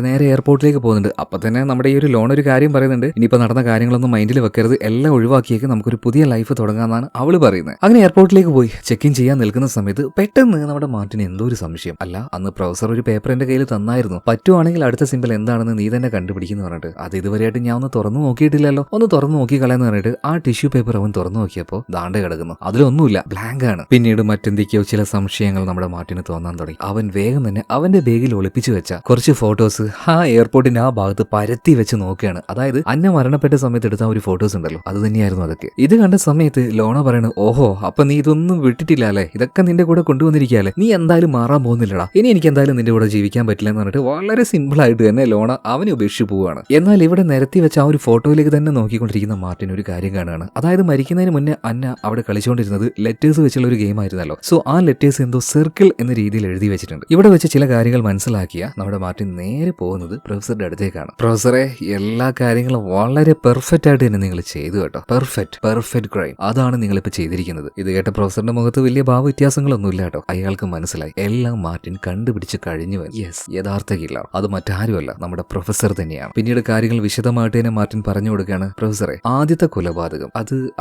നേരെ എയർപോർട്ടിലേക്ക് പോകുന്നുണ്ട്. അപ്പൊ തന്നെ നമ്മുടെ ഈ ഒരു ലോൺ ഒരു കാര്യം പറയുന്നുണ്ട്. ഇനിയിപ്പോൾ നടന്ന കാര്യങ്ങളൊന്നും മൈൻഡിൽ വെക്കരുത്, എല്ലാം ഒഴിവാക്കിയേക്ക് നമുക്കൊരു പുതിയ ലൈഫ് തുടങ്ങാമെന്നാണ് അവള് പറയുന്നത്. അങ്ങനെ എയർപോർട്ടിലേക്ക് പോയി ചെക്ക് ഇൻ ചെയ്യാൻ നിൽക്കുന്ന സമയത്ത് പെട്ടെന്ന് നമ്മുടെ മാർട്ടിന് എന്തോ ഒരു സംശയം. അല്ല, അന്ന് പ്രൊഫസർ ഒരു പേപ്പർ എന്റെ കയ്യിൽ തന്നായിരുന്നു, പറ്റുവാണെങ്കിൽ അടുത്ത സിമ്പിൾ എന്താണെന്ന് നീ തന്നെ കണ്ടുപിടിക്കുന്നു പറഞ്ഞിട്ട്. അത് ഇതുവരെയായിട്ട് ഞാൻ ഒന്ന് തുറന്നു നോക്കിയിട്ടില്ലല്ലോ, ഒന്ന് തുറന്നു നോക്കി കളയെന്ന് പറഞ്ഞിട്ട് ആ ടിഷ്യൂ പേപ്പർ അവൻ തുറന്നു നോക്കിയപ്പോൾ ദാണ്ടെ കിടക്കുന്നു. അതിലൊന്നുമില്ല, ബ്ലാങ്ക് ആണ്. പിന്നീട് മറ്റെന്തൊക്കെയോ ചില സംശയങ്ങൾ നമ്മുടെ മാർട്ടിന് തോന്നാൻ തുടങ്ങി. അവൻ വേഗം തന്നെ അവന്റെ ബാഗിൽ ഒളിപ്പിച്ചു വെച്ച കുറച്ച് ഫോട്ടോസ് ആ എയർപോർട്ടിന്റെ ആ ഭാഗത്ത് പരത്തി വെച്ച് നോക്കുകയാണ്. അതായത് അന്ന മരണപ്പെട്ട സമയത്ത് എടുത്ത ഒരു ഫോട്ടോസ് ഉണ്ടല്ലോ, അത് തന്നെയായിരുന്നു അതൊക്കെ. ഇത് കണ്ട സമയത്ത് ലോണ പറയണു, ഓഹോ അപ്പൊ നീ ഇതൊന്നും വിട്ടിട്ടില്ല അല്ലേ, ഇതൊക്കെ നിന്റെ കൂടെ കൊണ്ടുവന്നിരിക്കാല്ലേ, നീ എന്തായാലും മാറാൻ പോകുന്നില്ലടാ, ഇനി എനിക്ക് എന്തായാലും നിന്റെ കൂടെ ജീവിക്കാൻ പറ്റില്ല എന്ന് പറഞ്ഞിട്ട് വളരെ സിമ്പിൾ ആയിട്ട് തന്നെ ലോണ അവനെ ഉപേക്ഷിച്ച് പോവുകയാണ്. എന്നാൽ ഇവിടെ നിരത്തി വെച്ച ആ ഒരു ഫോട്ടോയിലേക്ക് തന്നെ നോക്കിക്കൊണ്ടിരിക്കുന്ന മാർട്ടിൻ ഒരു കാര്യം കാണുകയാണ്. അതായത് മരിക്കുന്നതിന് മുന്നേ അന്ന അവിടെ കളിച്ചുകൊണ്ടിരുന്നത് ലെറ്റേഴ്സ് വെച്ചുള്ള ഒരു ഗെയിം ആയിരുന്നല്ലോ. സോ ആ ലെറ്റേഴ്സ് എന്തോ സർക്കിൾ എന്ന രീതിയിൽ എഴുതി വെച്ചിട്ടുണ്ട്. ഇവിടെ വെച്ച് ചില കാര്യങ്ങൾ മനസ്സിലാക്കിയ നമ്മുടെ മാർട്ടിൻ നേരെ പോകുന്നത് പ്രൊഫസറുടെ അടുത്തേക്കാണ്. പ്രൊഫസറെ, എല്ലാ കാര്യങ്ങളും വളരെ പെർഫെക്റ്റ് ആയിട്ട് തന്നെ നിങ്ങൾ ചെയ്തു കേട്ടോ. പെർഫെക്റ്റ് ക്രൈം, അതാണ് നിങ്ങളിപ്പോൾ ചെയ്തിരിക്കുന്നത്. ഇത് കേട്ട പ്രൊഫസറിന്റെ മുഖത്ത് വലിയ ഭാവ വ്യത്യാസങ്ങളൊന്നുമില്ല കേട്ടോ. അയാൾക്ക് മനസ്സിലായി എല്ലാം മാർട്ടിൻ കണ്ടുപിടിച്ച് കഴിഞ്ഞു. യെസ്, യഥാർത്ഥ കില്ലർ അത് മറ്റാരുമല്ല, നമ്മുടെ പ്രൊഫസർ തന്നെയാണ്. പിന്നീട് കാര്യങ്ങൾ വിശദമായിട്ട് തന്നെ മാർട്ടിൻ പറഞ്ഞു കൊടുക്കുകയാണ്. പ്രൊഫസറെ, ആദ്യത്തെ കൊലപാതകം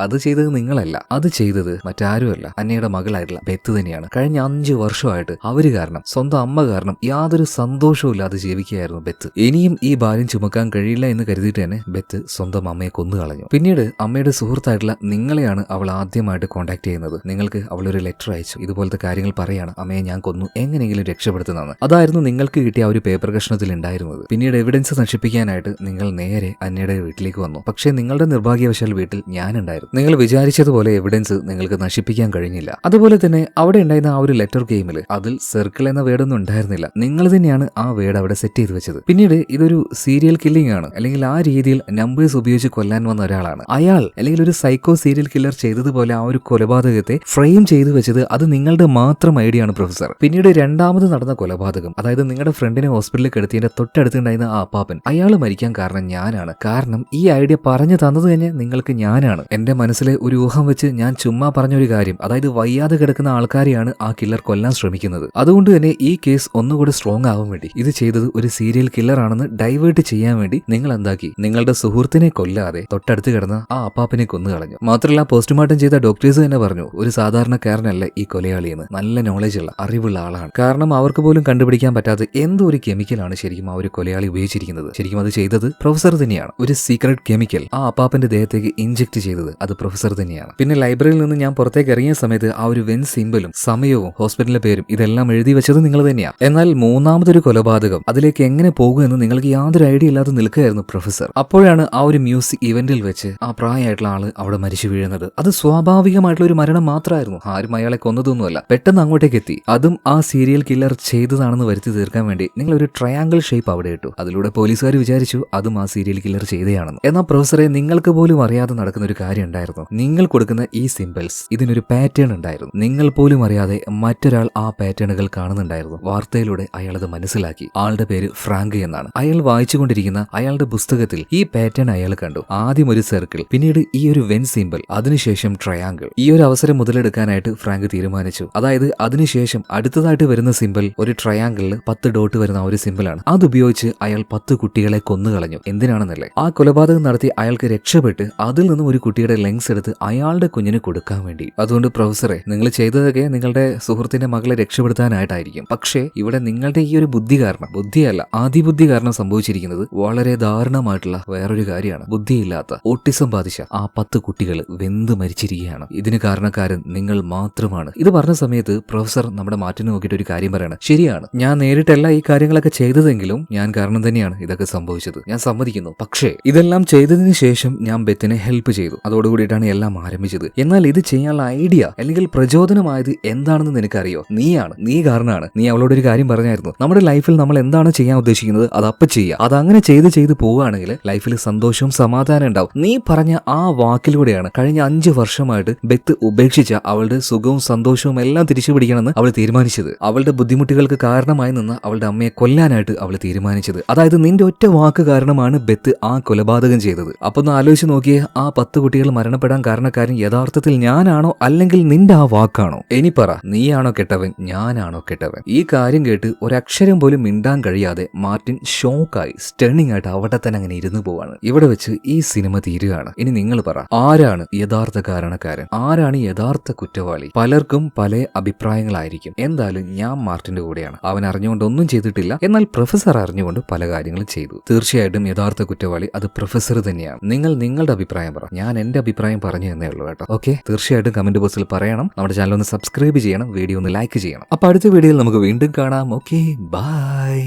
അത് ചെയ്തത് നിങ്ങളല്ല, അത് ചെയ്തത് മറ്റാരുമല്ല, അന്നയുടെ മകളായിട്ടുള്ള ബെത്ത് തന്നെയാണ്. കഴിഞ്ഞ 5 വർഷമായിട്ട് അവര് കാരണം, സ്വന്തം അമ്മ കാരണം യാതൊരു സന്തോഷവും ഇല്ലാതെ ജീവിക്കുകയായിരുന്നു ബെത്ത്. ഇനിയും ഈ ഭാരം ചുമക്കാൻ കഴിയില്ല എന്ന് കരുതിയിട്ട് തന്നെ ബെത്ത് സ്വന്തം അമ്മയെ കൊന്നു കളഞ്ഞു. പിന്നീട് അമ്മയുടെ സുഹൃത്തായിട്ടുള്ള നിങ്ങളെയാണ് അവൾ ആദ്യമായിട്ട് കോൺടാക്ട് ചെയ്യുന്നത്. നിങ്ങൾക്ക് അവളൊരു ലെറ്റർ അയച്ചു, ഇതുപോലത്തെ കാര്യങ്ങൾ പറയാണ്, അമ്മയെ ഞാൻ കൊന്നു, എങ്ങനെയെങ്കിലും രക്ഷപ്പെടുത്തുന്നതാണ്. അതായിരുന്നു നിങ്ങൾക്ക് കിട്ടിയ ആ ഒരു പേപ്പർ കഷ്ണത്തിൽ ഉണ്ടായിരുന്നത്. പിന്നീട് എവിഡൻസ് നശിപ്പിക്കാനായിട്ട് നിങ്ങൾ നേരെ അന്നയുടെ വീട്ടിലേക്ക് വന്നു. പക്ഷേ നിങ്ങളുടെ നിർഭാഗ്യവശാൽ വീട്ടിൽ ഞാനുണ്ടായിരുന്നു. നിങ്ങൾ വിചാരിച്ചതുപോലെ എവിഡൻസ് നിങ്ങൾക്ക് നശിപ്പിക്കാൻ കഴിഞ്ഞില്ല. അതുപോലെ തന്നെ അവിടെ ഉണ്ടായിരുന്ന ആ ഒരു ലെറ്റർ ഗെയിമിൽ അതിൽ സർക്കിൾ എന്ന വേർഡൊന്നും ഉണ്ടായിരുന്നില്ല. നിങ്ങൾ തന്നെയാണ് ആ വേർഡ് അവിടെ സെറ്റ് ചെയ്ത് വെച്ചത്. പിന്നീട് ഇതൊരു സീരിയൽ കില്ലിംഗ് ആണ്, അല്ലെങ്കിൽ ആ രീതിയിൽ നമ്പേഴ്സ് ഉപയോഗിച്ച് കൊല്ലാൻ വന്ന ഒരാളാണ് അയാൾ, അല്ലെങ്കിൽ ഒരു സൈക്കോ സീരിയൽ കില്ലർ ചെയ്തതുപോലെ ആ ഒരു കൊലപാതകത്തെ ഫ്രെയിം ചെയ്തു വെച്ചത് അത് നിങ്ങളുടെ മാത്രം ഐഡിയ ആണ് പ്രൊഫസർ. പിന്നീട് രണ്ടാമത് നടന്ന കൊലപാതകം, അതായത് നിങ്ങളുടെ ഫ്രണ്ടിനെ ഹോസ്പിറ്റലിൽ കിടത്തിയതിന്റെ തൊട്ടടുത്തുണ്ടായിരുന്ന ആ അപ്പാപ്പൻ, അയാൾ മരിക്കാൻ കാരണം ഞാനാണ്. കാരണം ഈ ഐഡിയ പറഞ്ഞു തന്നത് തന്നെ നിങ്ങൾക്ക് ഞാനാണ്. എന്റെ മനസ്സിലെ ഒരു ഊഹം വെച്ച് ഞാൻ ചുമ്മാ പറഞ്ഞൊരു കാര്യം, അതായത് വയ്യാതെ കിടക്കുന്ന ആൾക്കാരെയാണ് ആ കില്ലർ കൊല്ലാൻ ശ്രമിക്കുന്നത്. അതുകൊണ്ട് തന്നെ ഈ കേസ് ഒന്നുകൂടെ സ്ട്രോങ് ആവാൻ വേണ്ടി ഇത് ചെയ്തത് ഒരു സീരിയൽ കില്ലർ ആണെന്ന് ഡൈവേർട്ട് ചെയ്യാൻ വേണ്ടി നിങ്ങൾ എന്താക്കി, നിങ്ങളുടെ സുഹൃത്തിനെ കൊല്ലാതെ തൊട്ടടുത്ത് കിടന്ന ആ അപ്പാപ്പനെ കൊന്നു കളഞ്ഞു. മാത്രമല്ല പോസ്റ്റ്മോർട്ടം ചെയ്ത ഡോക്ടേഴ്സ് തന്നെ പറഞ്ഞു ഒരു സാധാരണക്കാരനല്ല ഈ കൊലയാളിയെന്ന്, നല്ല നോളജ് ഉള്ള അറിവുള്ള ആളാണ്. കാരണം അവർക്ക് പോലും കണ്ടുപിടിക്കാൻ പറ്റാത്ത എന്തോ ഒരു കെമിക്കലാണ് ശരിക്കും ആ ഒരു കൊലയാളി ഉപയോഗിച്ചിരിക്കുന്നത്. ശരിക്കും അത് ചെയ്തത് പ്രൊഫസർ തന്നെയാണ്. ഒരു സീക്രട്ട് കെമിക്കൽ ആ അപ്പാപ്പന്റെ ദേഹത്തേക്ക് ഇഞ്ചെക്ട് ചെയ്തത് അത് പ്രൊഫസർ തന്നെയാണ്. പിന്നെ ലൈബ്രറിയിൽ നിന്ന് ഞാൻ പുറത്തേക്ക് ഇറങ്ങിയ സമയത്ത് ആ ഒരു വെൻ സിംബലും സമയവും ഹോസ്പിറ്റലിന്റെ പേരും ഇതെല്ലാം എഴുതി വെച്ചത് നിങ്ങൾ തന്നെയാണ്. എന്നാൽ മൂന്നാമതൊരു കൊലപാതകം, അതിലേക്ക് എങ്ങനെ പോകുമെന്ന് നിങ്ങൾക്ക് യാതൊരു ഐഡിയ ഇല്ലാതെ നിൽക്കുകയായിരുന്നു പ്രൊഫസർ. അപ്പോഴാണ് ആ ഒരു മ്യൂസിക് ഇവന്റിൽ വെച്ച് ആ പ്രായമായിട്ടുള്ള ആള് അവിടെ മരിച്ചു വീഴുന്നത്. അത് സ്വാഭാവികമായിട്ടുള്ള ഒരു മരണം മാത്രമായിരുന്നു, ആരും അയാളെ കൊന്നതൊന്നുമല്ല. പെട്ടെന്ന് അങ്ങോട്ടേക്ക് എത്തി, അതും ആ സീരിയൽ കില്ലർ ചെയ്തതാണെന്ന് വരുത്തി തീർക്കാൻ വേണ്ടി നിങ്ങൾ ഒരു ട്രയാങ്കിൾ ഷേപ്പ് അവിടെ ഇട്ടു. അതിലൂടെ പോലീസുകാർ വിചാരിച്ചു അതും ആ സീരിയൽ കില്ലർ ചെയ്തതാണെന്ന്. എന്നാൽ പ്രൊഫസറെ, നിങ്ങൾക്ക് പോലും അറിയാതെ നടക്കുന്ന ഒരു കാര്യം ഉണ്ടായിരുന്നു. നിങ്ങൾ കൊടുക്കുന്ന ഈ സിംബൽസ് ഇതിനൊരു പാറ്റേൺ ഉണ്ടായിരുന്നു. നിങ്ങൾ പോലും അറിയാതെ മറ്റൊരാൾ ആ പാറ്റേണുകൾ കാണുന്നുണ്ടായിരുന്നു. വാർത്തയിലൂടെ അയാൾ അത് മനസ്സിലാക്കി. ആളുടെ പേര് ഫ്രാങ്ക് എന്നാണ്. അയാൾ വായിച്ചുകൊണ്ടിരിക്കുന്ന അയാളുടെ പുസ്തകത്തിൽ ഈ പാറ്റേൺ അയാൾ കണ്ടു. ആദ്യം ഒരു സർക്കിൾ, പിന്നീട് ഈ ഒരു വെൻ സിംബൽ, അതിനുശേഷം ട്രയാങ്കിൾ. ഈ ഒരു അവസരം മുതലെടുക്കാനായിട്ട് ഫ്രാങ്ക് തീരുമാനിച്ചു. അതായത് അതിനുശേഷം അടുത്തതായിട്ട് വരുന്ന സിംബൽ ഒരു ട്രയാങ്കിളിൽ 10 ഡോട്ട് വരുന്ന ഒരു സിംബലാണ്. അതുപയോഗിച്ച് അയാൾ 10 കുട്ടികളെ കൊന്നുകളഞ്ഞു. എന്തിനാണെന്നല്ലേ, ആ കൊലപാതകം നടത്തി അയാൾക്ക് രക്ഷപ്പെട്ട് അതിൽ നിന്നും ഒരു കുട്ടിയുടെ ലെങ്സ് എടുത്ത് അയാളുടെ കുഞ്ഞിന് കൊടുക്കാൻ വേണ്ടി. അതുകൊണ്ട് പ്രൊഫസറെ, നിങ്ങൾ ചെയ്തതൊക്കെ നിങ്ങളുടെ സുഹൃത്തിന്റെ മകളെ രക്ഷപ്പെടുത്താനായിട്ടായിരിക്കും. പക്ഷേ ഇവിടെ നിങ്ങളുടെ ഈ ഒരു ബുദ്ധി കാരണം, ബുദ്ധിയല്ല അതിബുദ്ധി കാരണം സംഭവിച്ചിരിക്കുന്നത് വളരെ ദാരുണമായിട്ടുള്ള വേറൊരു കാര്യം. കാര്യമാണ്. ബുദ്ധിയില്ലാത്ത ഓട്ടിസം ബാധിച്ച ആ 10 കുട്ടികൾ വെന്ത് മരിച്ചിരിക്കുകയാണ്. ഇതിന് കാരണക്കാരൻ നിങ്ങൾ മാത്രമാണ്. ഇത് പറഞ്ഞ സമയത്ത് പ്രൊഫസർ നമ്മുടെ മാറ്റിന് നോക്കിയിട്ട് ഒരു കാര്യം പറയാണ്. ശരിയാണ്, ഞാൻ നേരിട്ടല്ല ഈ കാര്യങ്ങളൊക്കെ ചെയ്തതെങ്കിലും ഞാൻ കാരണം തന്നെയാണ് ഇതൊക്കെ സംഭവിച്ചത്, ഞാൻ സമ്മതിക്കുന്നു. പക്ഷേ ഇതെല്ലാം ചെയ്തതിന് ശേഷം ഞാൻ ബെത്തിനെ ഹെൽപ്പ് ചെയ്തു. അതോടുകൂടിയിട്ടാണ് എല്ലാം ആരംഭിച്ചത്. എന്നാൽ ഇത് ചെയ്യാനുള്ള ഐഡിയ അല്ലെങ്കിൽ പ്രചോദനമായത് എന്താണെന്ന് നിനക്കറിയോ? നീയാണ്, നീ കാരണമാണ്. നീ അവളോട് ഒരു കാര്യം പറഞ്ഞായിരുന്നു, നമ്മുടെ ലൈഫിൽ നമ്മൾ എന്താണ് ചെയ്യാൻ ഉദ്ദേശിക്കുന്നത് അത് അപ്പം ചെയ്യുക. അതങ്ങനെ ചെയ്ത് പോവുകയാണെങ്കിൽ ലൈഫിൽ സന്തോഷവും സമാധാനം ഉണ്ടാവും. നീ പറഞ്ഞ ആ വാക്കിലൂടെയാണ് കഴിഞ്ഞ 5 വർഷമായിട്ട് ബെത്ത് ഉപേക്ഷിച്ച അവളുടെ സുഖവും സന്തോഷവും എല്ലാം തിരിച്ചു പിടിക്കണമെന്ന് അവൾ തീരുമാനിച്ചത്. അവളുടെ ബുദ്ധിമുട്ടുകൾക്ക് കാരണമായി നിന്ന് അവളുടെ അമ്മയെ കൊല്ലാനായിട്ട് അവൾ തീരുമാനിച്ചത്. അതായത് നിന്റെ ഒറ്റ വാക്ക് കാരണമാണ് ബെത്ത് ആ കൊലപാതകം ചെയ്തത്. അപ്പൊ ഒന്ന് ആലോചിച്ച് നോക്കിയേ, ആ 10 കുട്ടികൾ മരണപ്പെടാൻ കാരണക്കാരൻ യഥാർത്ഥത്തിൽ ഞാനാണോ അല്ലെങ്കിൽ നിന്റെ ആ വാക്കാണോ? ഇനി പറ, നീയാണോ കെട്ടവൻ, ഞാനാണോ കെട്ടവൻ? ഈ കാര്യം കേട്ട് ഒരക്ഷരം പോലും മിണ്ടാൻ കഴിയാതെ മാർട്ടിൻ ഷോക്കായി സ്റ്റേണിംഗ് ആയിട്ട് അവിടെ തന്നെ അങ്ങനെ ഇരുന്നു പോവാണ്. ഇവിടെ വെച്ച് ഈ സിനിമ തീരുകയാണ്. ഇനി നിങ്ങൾ പറ, ആരാണ് യഥാർത്ഥ കാരണക്കാരൻ, ആരാണ് യഥാർത്ഥ കുറ്റവാളി? പലർക്കും പല അഭിപ്രായങ്ങളായിരിക്കും. എന്തായാലും ഞാൻ മാർട്ടിന്റെ കൂടെയാണ്. അവൻ അറിഞ്ഞുകൊണ്ട് ഒന്നും ചെയ്തിട്ടില്ല, എന്നാൽ പ്രൊഫസർ അറിഞ്ഞുകൊണ്ട് പല കാര്യങ്ങളും ചെയ്തു. തീർച്ചയായിട്ടും യഥാർത്ഥ കുറ്റവാളി അത് പ്രൊഫസർ തന്നെയാണ്. നിങ്ങൾ നിങ്ങളുടെ അഭിപ്രായം പറ, ഞാൻ എന്റെ അഭിപ്രായം പറഞ്ഞു തന്നേ ഉള്ളൂ കേട്ടോ. ഓക്കെ, തീർച്ചയായിട്ടും കമന്റ് ബോക്സിൽ പറയണം. നമ്മുടെ ചാനൽ ഒന്ന് സബ്സ്ക്രൈബ് ചെയ്യണം, വീഡിയോ ഒന്ന് ലൈക്ക് ചെയ്യണം. അപ്പൊ അടുത്ത വീഡിയോയിൽ നമുക്ക് വീണ്ടും കാണാം. Okay, by.